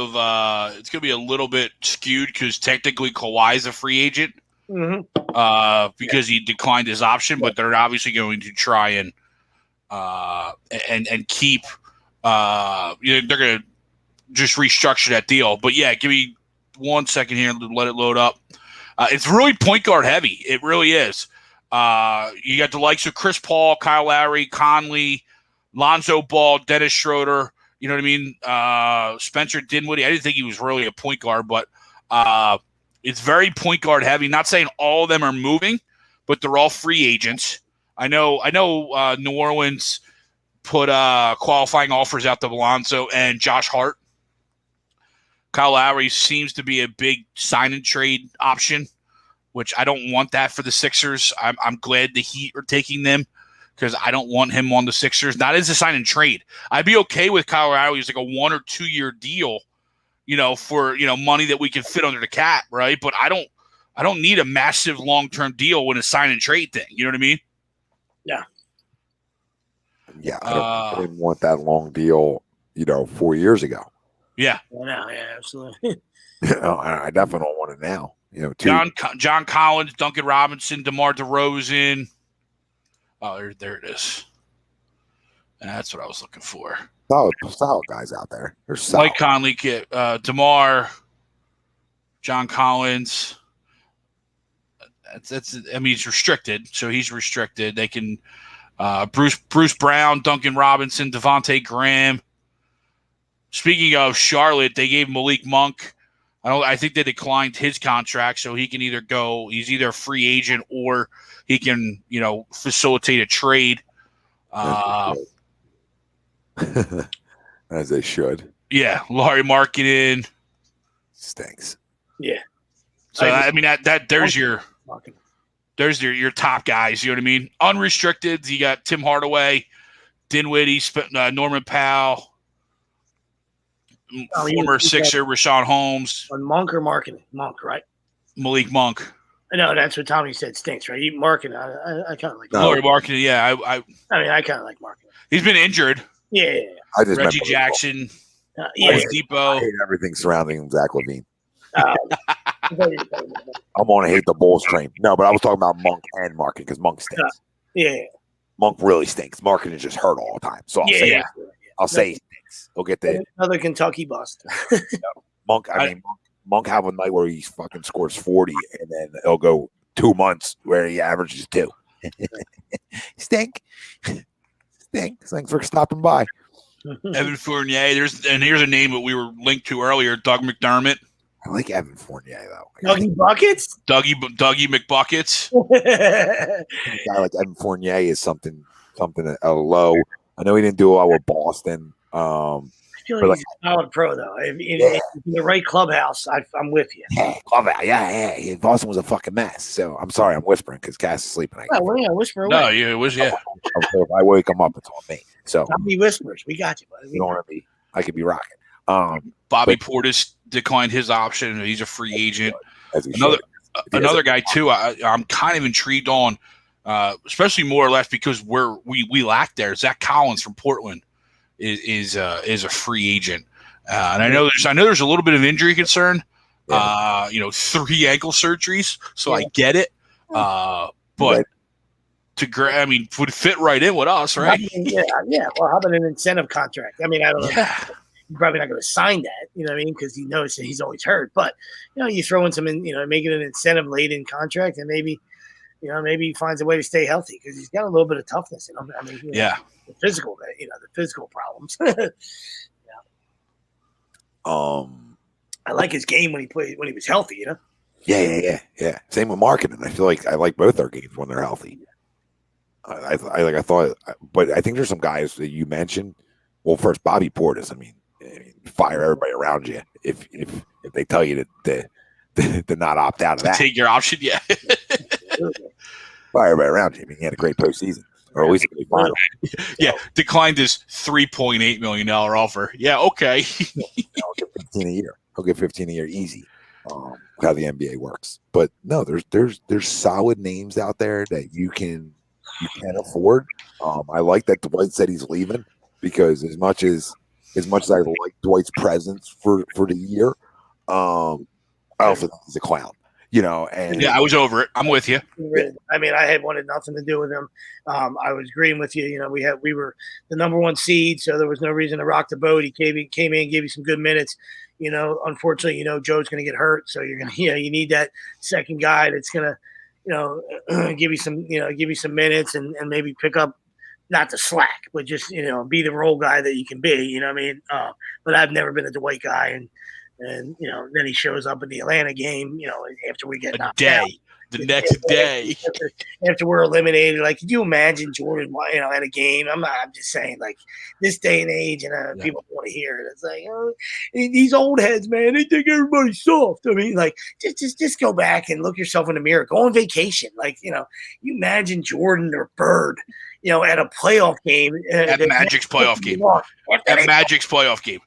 skewed because technically Kawhi's a free agent because he declined his option, but they're obviously going to try and keep. They're going to just restructure that deal. But yeah, give me 1 second here and let it load up. It's really point guard heavy. It really is. You got the likes of Chris Paul, Kyle Lowry, Conley, Lonzo Ball, Dennis Schroeder. You know what I mean? Spencer Dinwiddie. I didn't think he was really a point guard, but it's very point guard heavy. Not saying all of them are moving, but they're all free agents. I know. New Orleans put qualifying offers out to Lonzo and Josh Hart. Kyle Lowry seems to be a big sign and trade option, which I don't want that for the Sixers. I'm glad the Heat are taking them, because I don't want him on the Sixers. Not as a sign and trade. I'd be okay with Kyle Lowry as like a 1 or 2 year deal, for money that we can fit under the cap, right? But I don't need a massive long-term deal when it's sign and trade thing. You know what I mean? Yeah. Yeah, I didn't want that long deal, 4 years ago. Yeah. Yeah, absolutely. I definitely don't want it now. John Collins, Duncan Robinson, DeMar DeRozan. Oh, there it is. That's what I was looking for. Solid guys out there. There's solid. Mike Conley, DeMar, John Collins. He's restricted, so he's restricted. They can Bruce Brown, Duncan Robinson, Devontae Graham. Speaking of Charlotte, they gave Malik Monk. I think they declined his contract, so he can either go. He's either a free agent or he can, facilitate a trade. As they should. Yeah, Laurie Markkinen stinks. Yeah. So there's your top guys. You know what I mean? Unrestricted, you got Tim Hardaway, Dinwiddie, Norman Powell, former Sixer Rashawn Holmes. On Monk or Markkinen? Monk, right? Malik Monk. No, that's what Tommy said stinks, right? Markkinen, I kind of like. Laurie Markkinen, yeah. I kind of like Markkinen. He's been injured. Yeah. Reggie Jackson, Depot. I hate everything surrounding Zach LaVine. I'm going to hate the Bulls train. No, but I was talking about Monk and Markkinen because Monk stinks. Yeah. Monk really stinks. Markkinen is just hurt all the time. So I'll say he stinks. He'll get another Kentucky bust. Monk have a night where he fucking scores 40 and then he'll go 2 months where he averages 2. Stink. Thanks for stopping by. Evan Fournier. Here's a name that we were linked to earlier. Doug McDermott. I like Evan Fournier though. Dougie Buckets. Dougie McBuckets. A guy like Evan Fournier is something low. I know he didn't do well with Boston. I feel like he's a solid pro though. In the right clubhouse, I'm with you. Yeah, clubhouse. Yeah. Boston was a fucking mess. So I'm sorry, I'm whispering because Cass is sleeping. Whisper away. No, it was. If I wake him up, it's on me. So Tommy whispers. We got you, buddy. You don't want to be. I could be rocking. Bobby Portis declined his option. He's a free agent. Another guy too. I'm kind of intrigued on, especially more or less because we lack there. Zach Collins from Portland is a free agent, and I know there's a little bit of injury concern. 3 ankle surgeries, so I get it. But would fit right in with us, right? Yeah. Well, how about an incentive contract? I don't know. You're probably not going to sign that, you know what I mean? Because he knows that he's always hurt. But, you throw in make it an incentive late in contract and maybe he finds a way to stay healthy because he's got a little bit of toughness in him. The physical, the physical problems. I like his game when he was healthy, Yeah. Same with Markkinen. I feel like I like both our games when they're healthy. I thought, but I think there's some guys that you mentioned. Well, first Bobby Portis. Fire everybody around you if they tell you to not opt out of that. Take your option, yeah. Fire everybody around you. He had a great postseason, or at least a good final. Yeah, declined his $3.8 million offer. Yeah, okay. I'll get 15 a year. He'll get 15 a year easy. How the NBA works, but no, there's solid names out there that you can afford. I like that Dwight said he's leaving because as much as I like Dwight's presence for the year, I also think he's a clown. And I was over it. I'm with you. I had wanted nothing to do with him. I was agreeing with you. We were the number 1 seed, so there was no reason to rock the boat. He came in, gave you some good minutes. Unfortunately, Joe's going to get hurt, so you're going to, you need that second guy that's going to, give you some minutes and maybe pick up, not the slack, but just, be the role guy that you can be. But I've never been a Dwight guy, and then he shows up in the Atlanta game, after we get knocked out. The next day, after we're eliminated, could you imagine Jordan, at a game? I'm just saying, this day and age, and people want to hear it. It's these old heads, man, they think everybody's soft. Just go back and look yourself in the mirror. Go on vacation. You imagine Jordan or Bird, at a playoff game. At Magic's playoff game. At Magic's playoff game.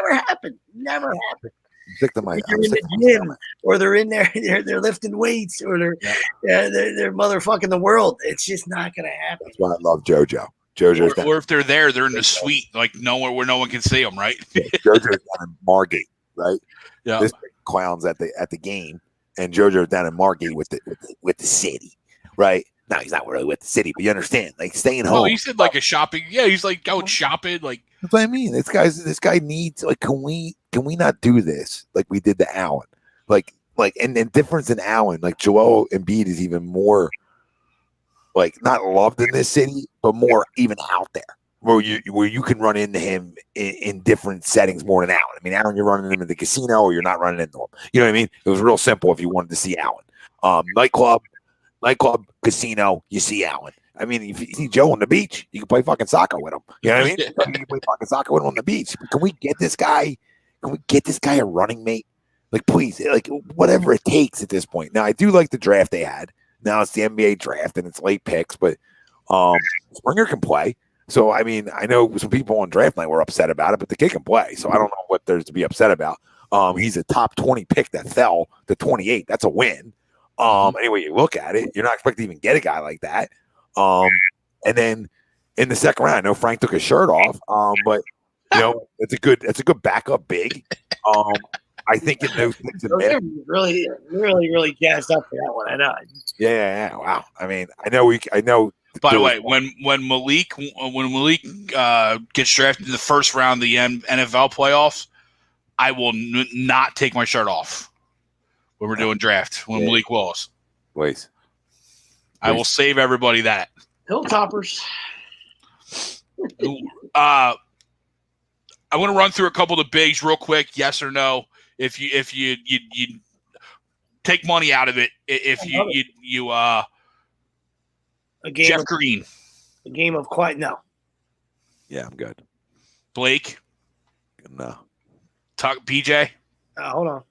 Never happened. Never happened. Sick to my, They're in the gym, or they're in there, they're lifting weights, or they're motherfucking the world. It's just not going to happen. That's why I love JoJo. JoJo's or if they're there, they're in the suite, like nowhere where no one can see them, right? JoJo's down in Margate, right? Yeah. This clown's at the game, and JoJo's down in Margate with the city, right? No, he's not really with the city, but you understand, like staying home. Oh, he said like a shopping. Yeah, he's like going shopping. Like that's what I mean. This guy needs, like, can we not do this like we did to Allen? Like and the difference in Allen, like Joel Embiid is even more like not loved in this city, but more even out there where you can run into him in different settings more than Allen. I mean, Allen, you're running him in the casino or you're not running into him. You know what I mean? It was real simple if you wanted to see Allen. Nightclub, casino, you see Allen. I mean, if you see Joe on the beach, you can play fucking soccer with him. You know what I mean? You can play fucking soccer with him on the beach. Can we get this guy? Can we get this guy a running mate? Like, please, like whatever it takes at this point. Now, I do like the draft they had. Now it's the NBA draft and it's late picks, but Springer can play. So, I mean, I know some people on draft night were upset about it, but the kid can play. So I don't know what there's to be upset about. He's a top 20 pick that fell to 28. That's a win. Anyway, you look at it, you're not expecting to even get a guy like that. And then in the second round, I know Frank took his shirt off, but you know it's a good backup big. I think it knows really gassed up for that one. I know. Yeah. Wow. I mean, I know. By the way, when Malik gets drafted in the first round of the NFL playoffs, I will not take my shirt off. When we're doing draft, when Malik Willis. Please. I will save everybody that. Hilltoppers. I want to run through a couple of the bigs real quick. Yes or no? If you take money out of it, if you Jeff Green. A game of quiet. No. Yeah, I'm good. Blake. No. Hold PJ. on.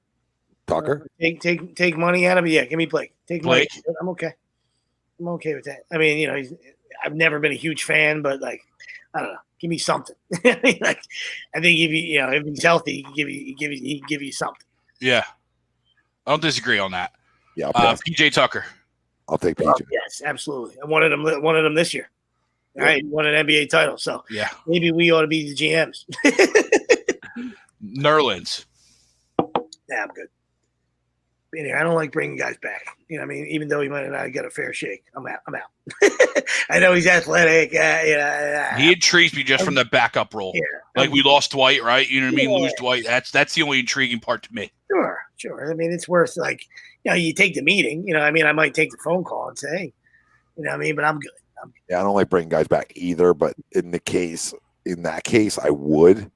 Tucker? Take money out of it. Yeah, give me Blake. Take Blake. Money. I'm okay. I'm okay with that. I mean, you know, I've never been a huge fan, but like, I don't know. Give me something. I think if he's healthy, he can give you something. Yeah, I don't disagree on that. Yeah, PJ Tucker. I'll take PJ. Yes, absolutely. I wanted him this year. All right, won an NBA title, so yeah, maybe we ought to be the GMs. Nerlens. Yeah, I'm good. I don't like bringing guys back. You know what I mean? Even though he might not get a fair shake. I'm out. I know he's athletic. He intrigues me just from the backup role. Yeah. Like we lost Dwight, right? You know what I mean? Lose Dwight. That's the only intriguing part to me. Sure. I mean, it's worth you take the meeting. You know, I mean, I might take the phone call and say, hey, you know what I mean? But I'm good. Yeah, I don't like bringing guys back either. But in that case, I would.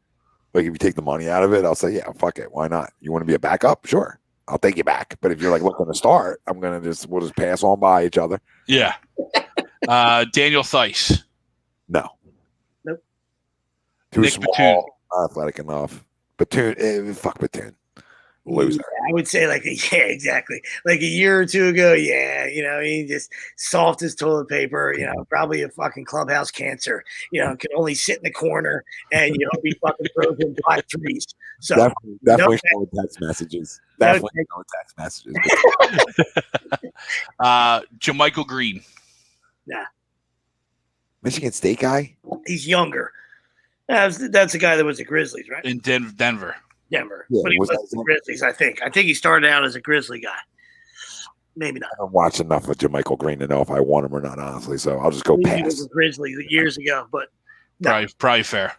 Like if you take the money out of it, I'll say, yeah, fuck it. Why not? You want to be a backup? Sure. I'll take you back. But if you're like looking to start, we'll just pass on by each other. Yeah. Daniel Theis. No. Nope. Too Nick small, Batum. not athletic enough. Batum, fuck Batum. Loser. Yeah, I would say exactly. Like a year or two ago, he just soft as toilet paper, probably a fucking clubhouse cancer, can only sit in the corner and, be fucking frozen black trees. So definitely no text messages. Definitely no text messages. JaMychal Green. Nah. Michigan State guy? He's younger. That's the guy that was at Grizzlies, right? In Denver. Yeah, but he was the Grizzlies, I think. I think he started out as a Grizzly guy. Maybe not. I don't watch enough of JaMychal Green to know if I want him or not, honestly. So I'll just go pass. He was a Grizzly years ago, but no. Probably fair.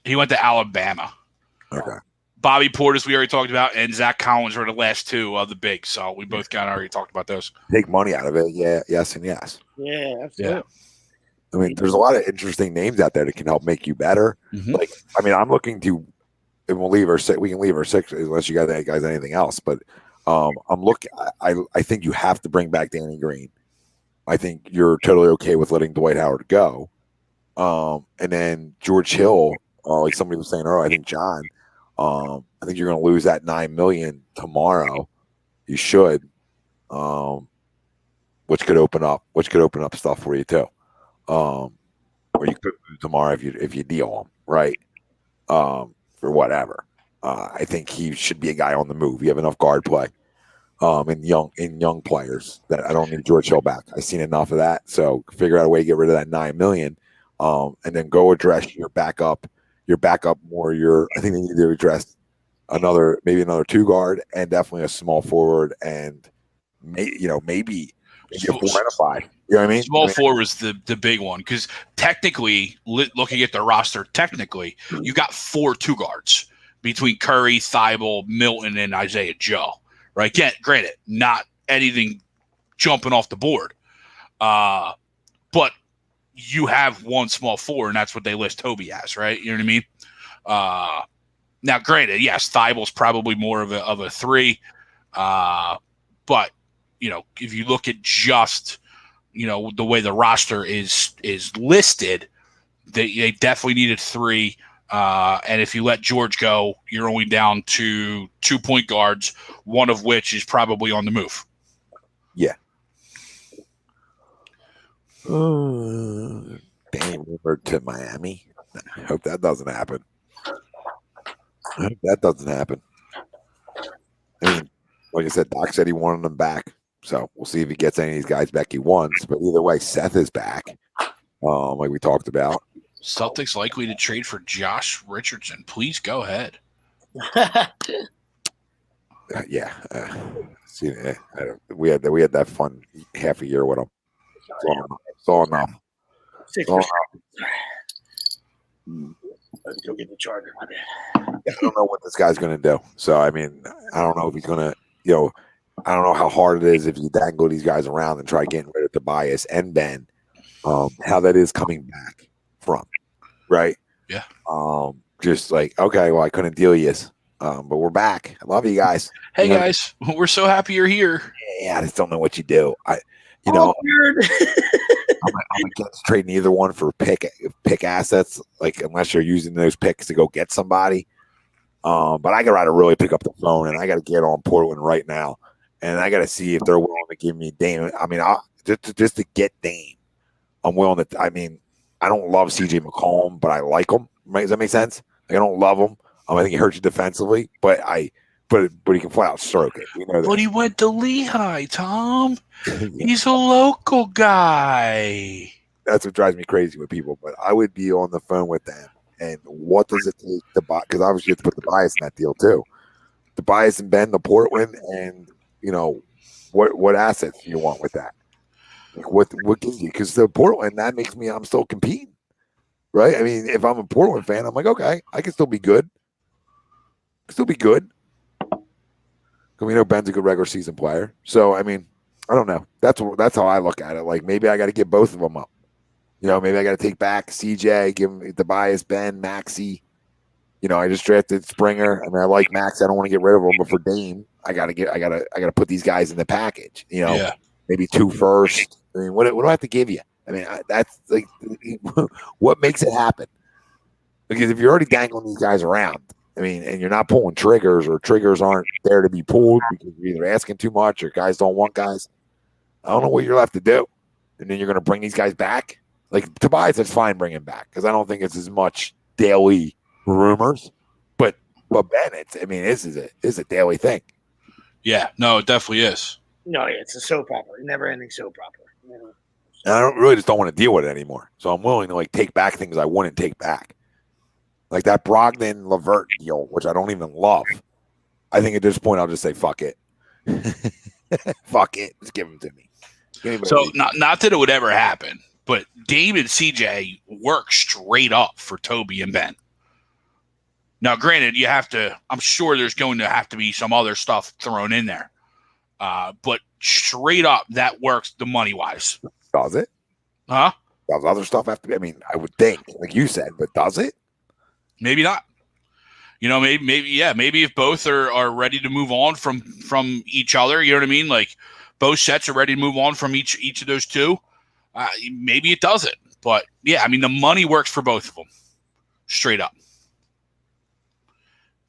He went to Alabama. Okay. Bobby Portis, we already talked about, and Zach Collins were the last two of the big. So we both kind of already talked about those. Take money out of it. Yeah, yes, and yes. Yeah, absolutely. Yeah. I mean, there's a lot of interesting names out there that can help make you better. Mm-hmm. I'm looking to, and we can leave our six unless you guys anything else. But I'm looking. I think you have to bring back Danny Green. I think you're totally okay with letting Dwight Howard go. And then George Hill, like somebody was saying earlier, I think John. I think you're going to lose that $9 million tomorrow. You should, which could open up stuff for you too. or you could lose tomorrow if you deal him, right? For whatever. I think he should be a guy on the move. You have enough guard play in young players that I don't need George Hill back. I've seen enough of that. So figure out a way to get rid of that $9 million, and then go address your backup more. I think they need to address maybe another 2 guard and definitely a small forward and maybe a 4 and a 5. You know what I mean? Small forward was the big one because technically, looking at the roster, technically you got 4 2 guards between Curry, Thibault, Milton, and Isaiah Joe. Right? Granted, not anything jumping off the board, but you have 1 small forward, and that's what they list Toby as, right? You know what I mean? Now, granted, yes, Thibault's probably more of a 3, but if you look at just the way the roster is listed, they definitely needed 3. And if you let George go, you're only down to 2 point guards, one of which is probably on the move. Yeah. Damn, River to Miami. I hope that doesn't happen. I mean, like I said, Doc said he wanted them back. So we'll see if he gets any of these guys back he wants. But either way, Seth is back, like we talked about. Celtics likely to trade for Josh Richardson. Please go ahead. We had that fun half a year with him. It's all enough. Let's go get the charger. I don't know what this guy's going to do. So, I mean, I don't know if he's going to, I don't know how hard it is if you dangle these guys around and try getting rid of Tobias and Ben, how that is coming back from, right? Yeah. Just like, okay, well, I couldn't deal you, but we're back. I love you guys. Hey, guys, we're so happy you're here. Yeah, I just don't know what you do. Weird. I'm against trading either one for pick assets, like unless you're using those picks to go get somebody. But I got to really pick up the phone and I got to get on Portland right now, and I got to see if they're willing to give me Dame. I mean, just to get Dame, I'm willing to. I mean, I don't love CJ McCollum, but I like him. Right? Does that make sense? Like, I don't love him. I think he hurts you defensively, but he can flat out stroke it. But he went to Lehigh, Tom. He's a local guy. That's what drives me crazy with people. But I would be on the phone with them. And what does it take to buy? Because obviously you have to put the bias in that deal too. The bias and Ben, the Portland, and what assets do you want with that? Like what gives you? Because the Portland, that makes me I'm still competing, right? I mean, if I'm a Portland fan, I'm like, okay, I can still be good. We know Ben's a good regular season player, so I mean, I don't know. That's how I look at it. Like maybe I got to get both of them up. Maybe I got to take back CJ, give him Tobias, Ben, Maxey. I just drafted Springer. I mean, I like Max. I don't want to get rid of him, but for Dame, I gotta put these guys in the package. Maybe 2 first. I mean, what do I have to give you? I mean, that's like what makes it happen. Because if you're already dangling these guys around, I mean, and you're not pulling triggers, or triggers aren't there to be pulled because you're either asking too much or guys don't want guys, I don't know what you're left to do. And then you're going to bring these guys back. Like Tobias, it's fine bringing back because I don't think it's as much daily rumors. But Ben, this is a daily thing. Yeah, no, it definitely is. No, it's a soap opera, never-ending soap opera. And I don't want to deal with it anymore. So I'm willing to take back things I wouldn't take back. Like that Brogdon Levert deal, which I don't even love. I think at this point I'll just say fuck it. Fuck it. Just give them to me. So not that it would ever happen, but Dame and CJ work straight up for Toby and Ben. Now, granted, I'm sure there's going to have to be some other stuff thrown in there. But straight up, that works the money-wise. Does it? Huh? Does other stuff have to be? I mean, I would think, like you said, but does it? Maybe not. Maybe if both are ready to move on from each other, you know what I mean? Like both sets are ready to move on from each of those two. Maybe it doesn't. But yeah, I mean, the money works for both of them. Straight up.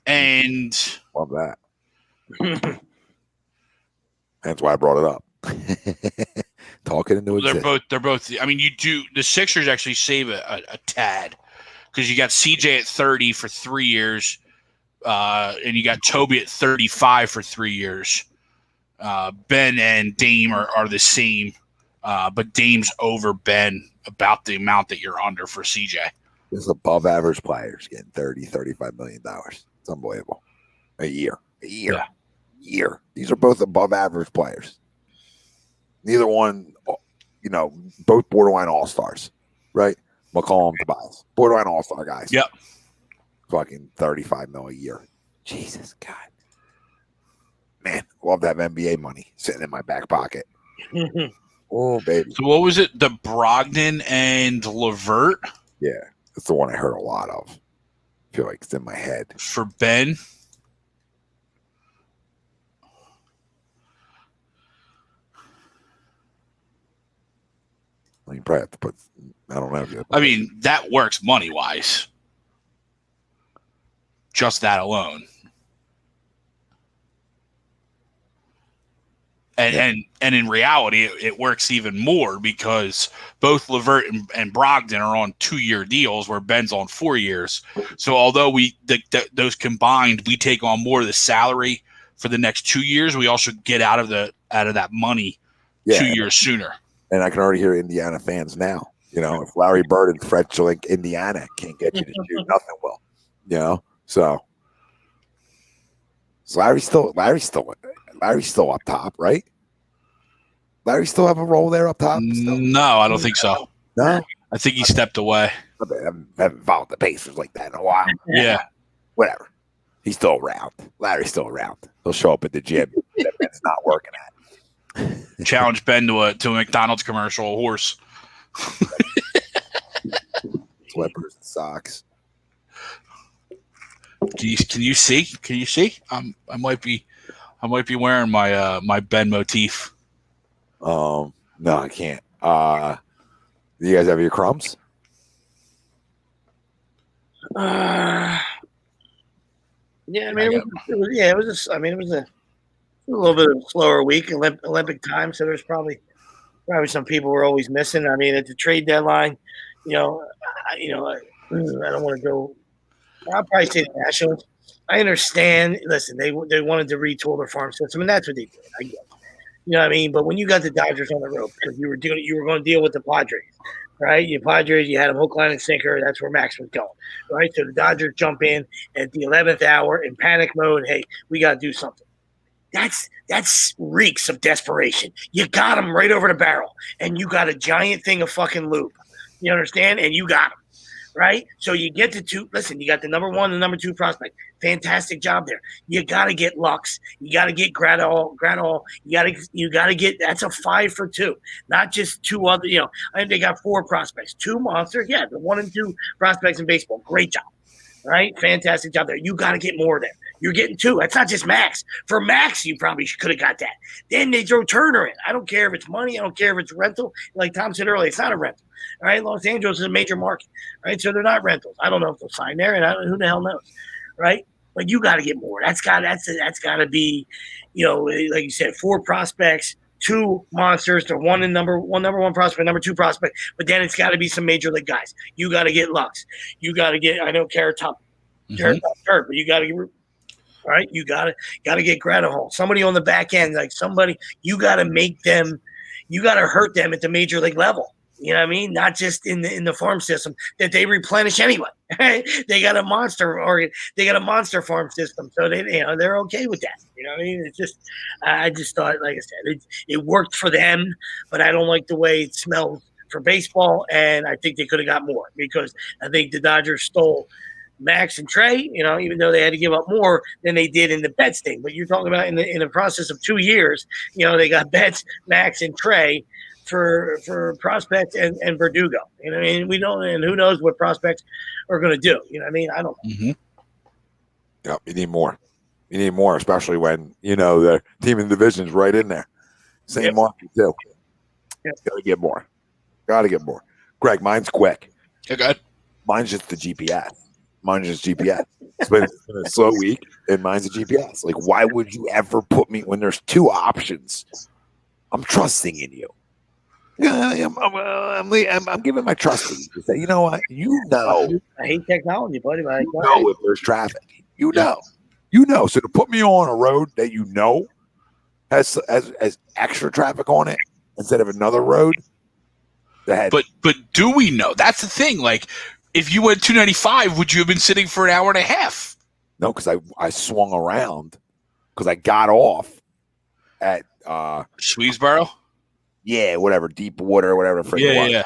And love that. That's why I brought it up. Talking into existence. They're both. I mean, the Sixers actually save a tad because you got CJ at 30 for 3 years, and you got Toby at 35 for 3 years. Ben and Dame are the same, but Dame's over Ben about the amount that you're under for CJ. This is above average players getting $30-35 million. It's unbelievable. A year. Yeah. These are both above average players. Neither one, both borderline all-stars, right? McCollum, Tobias, borderline all-star guys. Yep. Fucking $35 million a year. Jesus, God. Man, love to have NBA money sitting in my back pocket. Oh, baby. So what was it? The Brogdon and LeVert? Yeah, that's the one I heard a lot of. I feel like it's in my head. For Ben? You probably have to put, I don't know. I mean, that works money-wise. Just that alone. And in reality, it works even more because both LeVert and Brogdon are on 2-year deals where Ben's on 4 years. So although those combined, we take on more of the salary for the next 2 years, we also get out of that money 2 years sooner. And I can already hear Indiana fans now. If Larry Bird and Fred Schilling, Indiana can't get you to do nothing well. So Larry's still up top, right? Larry still have a role there up top? Still? No, I don't think so. No? I think he stepped away. I haven't followed the Pacers like that in a while. Yeah. Whatever. He's still around. Larry's still around. He'll show up at the gym that Ben's not working at. Challenge Ben to a McDonald's commercial, a horse. Slippers and socks. Can you see? I might be wearing my Ben motif. No, I can't. Do you guys have your crumbs? Yeah, I mean, it was a little bit of a slower week, Olympic time. So there's probably some people we're always missing. I mean, at the trade deadline, I don't want to go. I'll probably say the Nationals. I understand. Listen, they wanted to retool their farm system, and that's what they did. I get it. You know what I mean? But when you got the Dodgers on the road, because you were going to deal with the Padres, right? Your Padres, you had them hook, line, and sinker. That's where Max was going, right? So the Dodgers jump in at the 11th hour in panic mode. Hey, we got to do something. That's reeks of desperation. You got them right over the barrel, and you got a giant thing of fucking lube. You understand? And you got them. Right? So you get the two. Listen, you got the number 1 and number 2 prospect. Fantastic job there. You got to get Lux. You got to get Gradall. You got to get. That's a 5 for 2, not just 2 other. I think they got 4 prospects, 2 monsters. Yeah, the 1 and 2 prospects in baseball. Great job. Right? Fantastic job there. You got to get more there. You're getting 2. That's not just Max. For Max, you probably could have got that. Then they throw Turner in. I don't care if it's money. I don't care if it's rental. Like Tom said earlier, it's not a rental. All right, Los Angeles is a major market. Right, so they're not rentals. I don't know if they'll sign there, and who the hell knows, right? But you got to get more. That's got to be, like you said, 4 prospects, 2 monsters, to number 1 prospect, number 2 prospect. But then it's got to be some major league guys. You got to get Lux. You got to get. I know Carrot Top, but you got to get. All right, you got to get Gradahol. Somebody on the back end, like somebody. You got to make them. You got to hurt them at the major league level. You know what I mean? Not just in the farm system that they replenish anyway. They got a monster farm system, so they're okay with that. You know what I mean? It's just I just thought, like I said, it worked for them, but I don't like the way it smells for baseball, and I think they could have got more because I think the Dodgers stole Max and Trey. Even though they had to give up more than they did in the Betts thing, but you're talking about in the process of 2 years, they got Betts, Max, and Trey. For prospects and Verdugo. I mean? We don't, and who knows what prospects are going to do. You know what I mean? I don't know. Mm-hmm. Yeah, you need more. You need more, especially when, the team in the division is right in there. Same market, too. Yep. Got to get more. Greg, mine's quick. Okay, good. Mine's just the GPS. It's been a slow week, and mine's a GPS. Like, why would you ever put me when there's 2 options I'm trusting in you. Yeah, I'm giving my trust to you. To say, you know what? I hate technology, buddy. But if there's traffic. You know. So to put me on a road that you know has extra traffic on it instead of another road that had. But do we know? That's the thing. Like, if you went 295, would you have been sitting for an hour and a half? No, because I swung around because I got off at Swedesboro. Yeah, whatever, deep water, whatever. Yeah.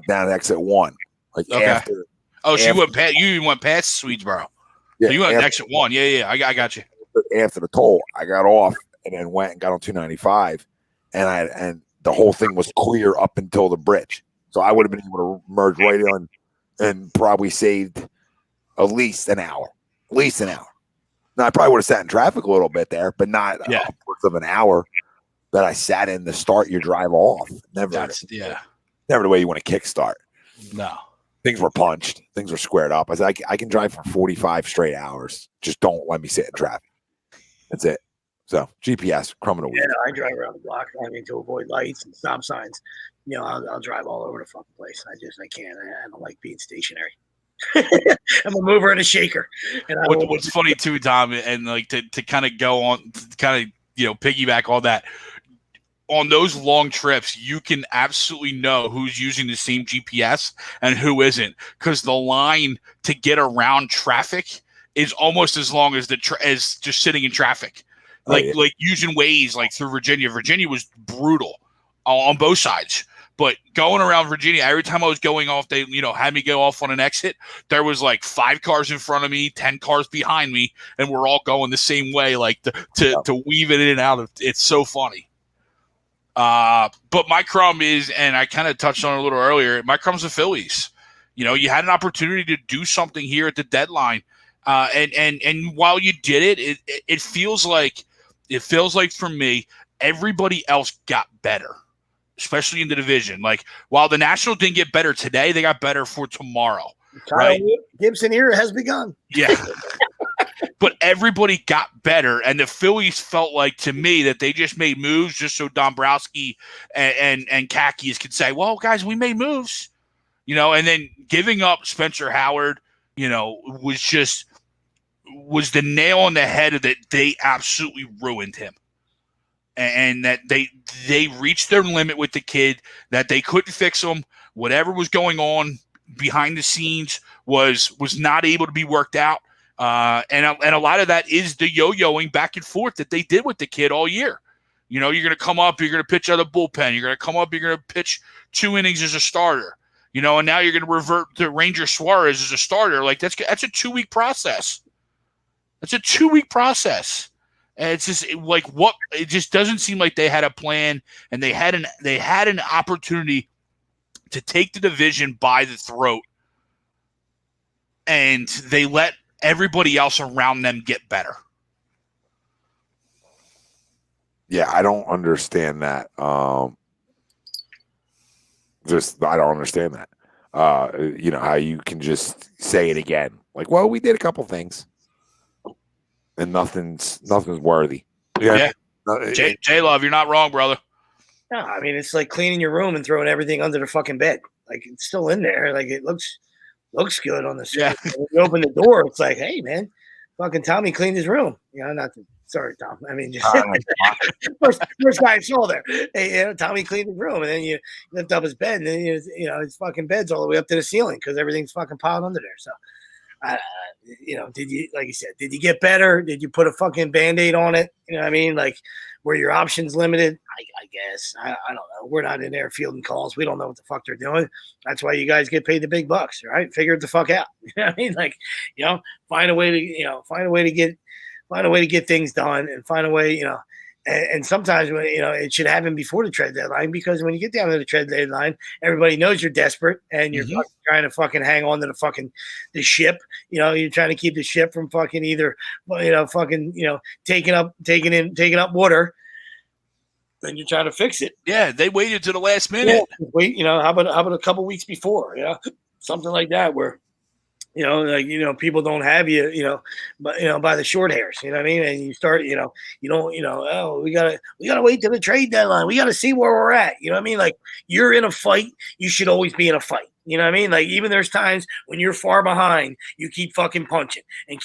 Down exit 1, like after. Oh, so you went past Swedesboro. Yeah, so you went exit 1. Yeah. I got you. After the toll, I got off and then went and got on 295, and the whole thing was clear up until the bridge. So I would have been able to merge right in and probably saved at least an hour. Now I probably would have sat in traffic a little bit there, but not upwards of an hour that I sat in to start your drive off. Never the way you want to kickstart. No. Things were punched. Things were squared up. I said, I can drive for 45 straight hours. Just don't let me sit in traffic. That's it. So GPS, criminal. Yeah, I drive around the block. I mean, to avoid lights and stop signs. You know, I'll drive all over the fucking place. I can't. I don't like being stationary. I'm a mover and a shaker. And what's funny too, Tom, and like to kind of go on, piggyback all that. On those long trips, you can absolutely know who's using the same GPS and who isn't, because the line to get around traffic is almost as long as as just sitting in traffic. Like using Waze, like through Virginia. Virginia was brutal on both sides. But going around Virginia, every time I was going off, they had me go off on an exit. There was like 5 cars in front of me, 10 cars behind me, and we're all going the same way, like to weave it in and out of. It's so funny. But my crumb is, and I kind of touched on it a little earlier, my crumb's the Phillies. You had an opportunity to do something here at the deadline. And while you did it, it feels like for me, everybody else got better, especially in the division. Like, while the National didn't get better today, they got better for tomorrow. Right? Gibson era has begun. Yeah. But everybody got better, and the Phillies felt like, to me, that they just made moves just so Dombrowski and Kakis could say, well, guys, we made moves. And then giving up Spencer Howard, was the nail on the head of that. They absolutely ruined him. And that they reached their limit with the kid, that they couldn't fix him. Whatever was going on behind the scenes was not able to be worked out. And a lot of that is the yo-yoing back and forth that they did with the kid all year. You're going to come up, you're going to pitch out of the bullpen. You're going to come up, you're going to pitch 2 innings as a starter. And now you're going to revert to Ranger Suarez as a starter. Like, that's a 2-week process. That's a 2-week process. And it's just it just doesn't seem like they had a plan, and they had an opportunity to take the division by the throat, and they let everybody else around them get better. Yeah, I don't understand that. I don't understand that. How you can just say it again. Like, well, we did a couple things, and nothing's worthy. Yeah. J-Love, you're not wrong, brother. No, I mean, it's like cleaning your room and throwing everything under the fucking bed. Like, it's still in there. Like, it looks good on the screen. Yeah. When you open the door, it's like, hey, man, fucking Tommy cleaned his room. Sorry, Tom. I mean, just first guy I saw there. Hey, Tommy cleaned his room, and then you lift up his bed, and then his fucking bed's all the way up to the ceiling because everything's fucking piled under there. So, did you, like you said, did you get better? Did you put a fucking Band-Aid on it? You know what I mean? Like, were your options limited? I guess. I don't know. We're not in there fielding calls. We don't know what the fuck they're doing. That's why you guys get paid the big bucks, right? Figure it the fuck out. You know what I mean? Like, find a way to get things done, and find a way, and sometimes when, it should happen before the trade deadline, because when you get down to the trade deadline, everybody knows you're desperate and you're trying to fucking hang on to the ship. You're trying to keep the ship from fucking either, taking up water. Then you're trying to fix it. Yeah, they waited to the last minute. Yeah, wait, how about a couple weeks before? Something like that, where People don't have you, by the short hairs, you know what I mean? And you start, we gotta wait till the trade deadline. We gotta see where we're at. You know what I mean? Like, you're in a fight, you should always be in a fight. You know what I mean? Like, even there's times when you're far behind, you keep fucking punching and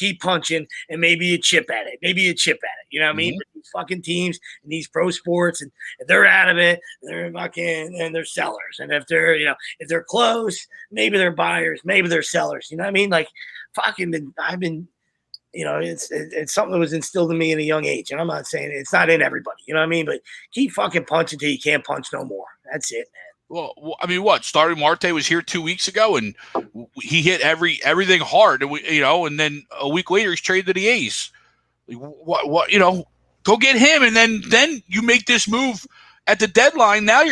maybe you chip at it. You know what I mean? But these fucking teams and these pro sports, and if they're out of it, they're fucking, and they're sellers. And if they're, if they're close, maybe they're buyers, maybe they're sellers. You know what I mean? Like, I've been, it's something that was instilled in me at a young age. And I'm not saying it's not in everybody, you know what I mean? But keep fucking punching till you can't punch no more. That's it, man. Well, I mean, what? Starting Marte was here 2 weeks ago, and he hit everything hard, and then a week later he's traded to the A's. What? Go get him, and then you make this move at the deadline. Now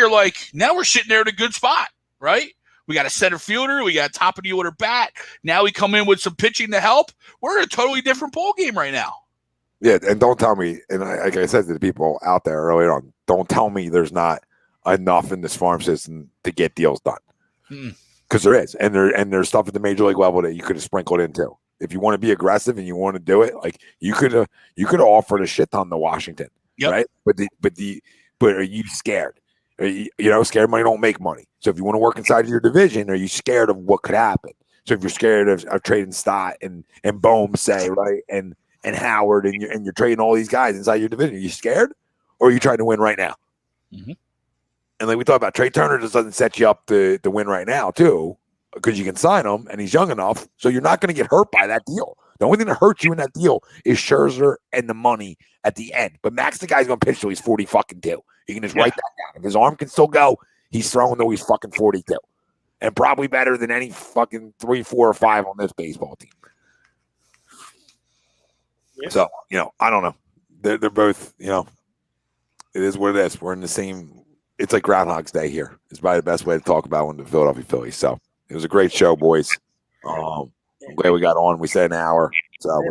now we're sitting there at a good spot, right? We got a center fielder, we got a top of the order bat. Now we come in with some pitching to help. We're in a totally different ball game right now. Yeah, and don't tell me, and like I said to the people out there earlier on, don't tell me there's not enough in this farm system to get deals done, because there is, and there's stuff at the major league level that you could have sprinkled into. If you want to be aggressive and you want to do it, like you could have offered a shit ton to Washington, right? But are you scared? Are you, scared money don't make money. So if you want to work inside of your division, are you scared of what could happen? So if you're scared of trading Stott and Bohm, say, right, and Howard, and you're trading all these guys inside your division, are you scared, or are you trying to win right now? Mm-hmm. And like we talked about, Trey Turner just doesn't set you up to win right now, too, because you can sign him and he's young enough, so you're not going to get hurt by that deal. The only thing that hurts you in that deal is Scherzer and the money at the end. But Max, the guy's going to pitch till he's 42. He can just write that down. If his arm can still go, he's throwing till he's fucking 42. And probably better than any fucking 3, 4, or 5 on this baseball team. Yeah. So, I don't know. They're both, it is what it is. We're in the same. It's like Groundhog's Day here. It's probably the best way to talk about one of the Philadelphia Phillies. So it was a great show, boys. I'm glad we got on. We said an hour. So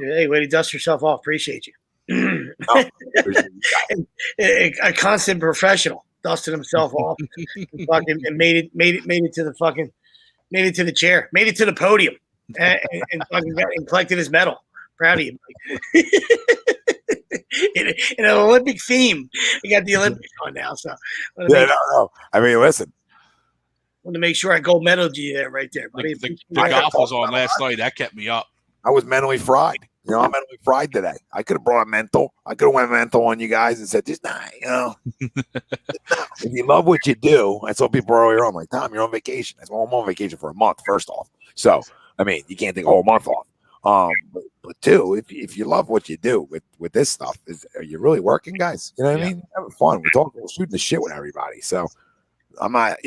hey, way to dust yourself off. Appreciate you. A constant professional dusted himself off and made it to the chair, made it to the podium, and collected his medal. Proud of you. In an Olympic theme. We got the Olympics on now, so no. I mean, listen. I want to make sure I gold medaled you there, right there, buddy. The golf was on last night. That kept me up. I was mentally fried. I'm mentally fried today. I could have brought a mental. I could have went mental on you guys and said, just not, if you love what you do, I saw people earlier on, like, Tom, you're on vacation. I said, well, I'm on vacation for a month, first off. So, I mean, you can't take a whole month off. But two, if you love what you do with this stuff, are you really working, guys? You know what I mean? Having fun. We're shooting the shit with everybody. So I'm not,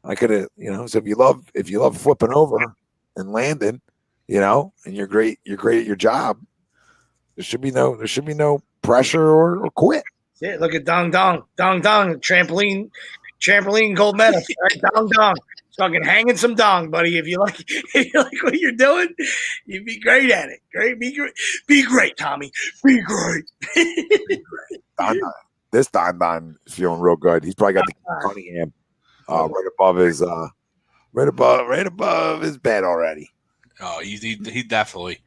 I could have, so if you love flipping over and landing, and you're great at your job, there should be no pressure or quit. Yeah, look at dong, trampoline gold medal, right? Dong. Fucking hanging some dong, buddy. If you like what you're doing, you'd be great at it. Great, be great, Tommy. Be great. This Don is feeling real good. He's probably got the Cunningham right above his bed already. Oh, he definitely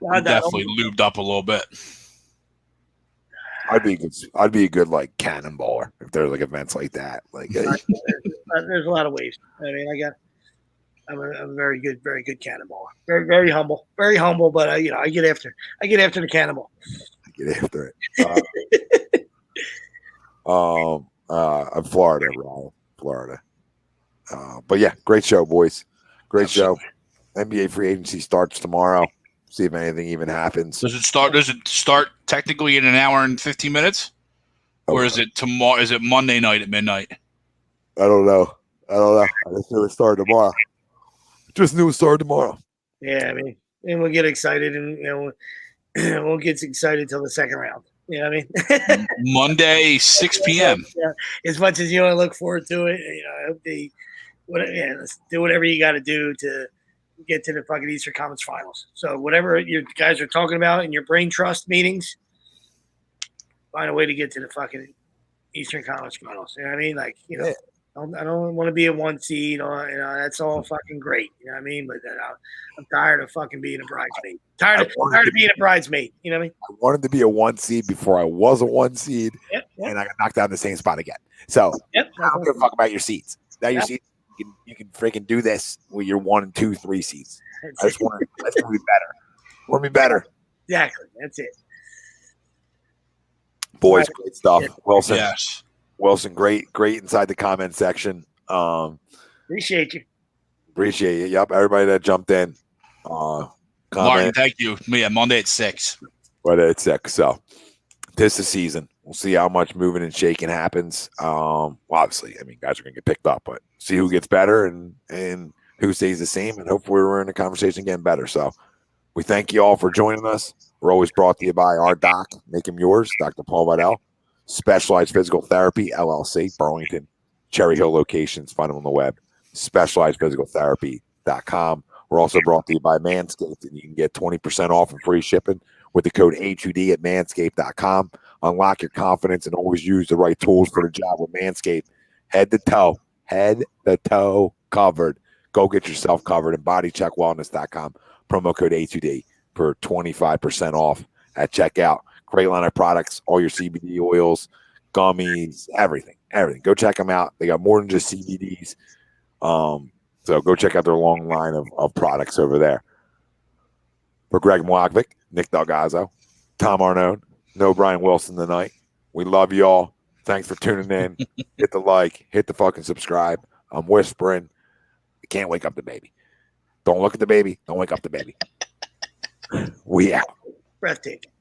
lubed up a little bit. I'd be a good like cannonballer if there's like events like that. Like there's a lot of ways. I mean, I'm a very good cannonballer. Very, very humble, but I get after the cannonball. I get after it. I'm Florida, Ryan. Florida. But yeah, great show, boys. Great Absolutely. show. NBA free agency starts tomorrow. See if anything even happens. Does it start technically in an hour and 15 minutes? Or is it tomorrow? Is it Monday night at midnight? I don't know. I just knew it started tomorrow. Yeah, I mean, and we'll get excited, and we'll get excited till the second round. You know what I mean? Monday, 6 p.m. Yeah. As much as you want to look forward to it, I hope let's do whatever you got to do to get to the fucking Eastern Conference Finals. So whatever you guys are talking about in your brain trust meetings, find a way to get to the fucking Eastern Conference Finals. You know what I mean? Like, I don't want to be a 1 seed. That's all fucking great. You know what I mean? But I'm tired of fucking being a bridesmaid. Tired of being a bridesmaid. You know what I mean? I wanted to be a 1 seed before I was a 1 seed, and I got knocked out in the same spot again. So I don't give a fuck about your seeds. Now your seeds, you can freaking do this with your 1 and 2, 3 seeds. I just want to be better. Want to be better. Exactly. That's it. Boys, great stuff. Wilson. Yes. Wilson, great inside the comment section. Appreciate you. Appreciate it. Yep, everybody that jumped in. Martin, thank you. Yeah, Monday at 6. But it's 6. So this is season. We'll see how much moving and shaking happens. Obviously, I mean, guys are gonna get picked up, but see who gets better and who stays the same, and hopefully we're in the conversation getting better. So we thank you all for joining us. We're always brought to you by our doc, make him yours, Dr. Paul Vidal. Specialized Physical Therapy, LLC, Burlington, Cherry Hill locations. Find them on the web, specializedphysicaltherapy.com. We're also brought to you by Manscaped, and you can get 20% off and free shipping with the code A2D at manscaped.com. Unlock your confidence and always use the right tools for the job with Manscaped. Head to toe covered. Go get yourself covered at bodycheckwellness.com. Promo code A2D for 25% off at checkout. Great line of products, all your CBD oils, gummies, everything. Go check them out. They got more than just CBDs. So go check out their long line of products over there. For Greg MIlakovic, Nick DelGozzo, Tom Arnone, no Brian Wilson tonight. We love y'all. Thanks for tuning in. Hit the like, hit the fucking subscribe. I'm whispering. You can't wake up the baby. Don't look at the baby. Don't wake up the baby. We out. Breathtaking.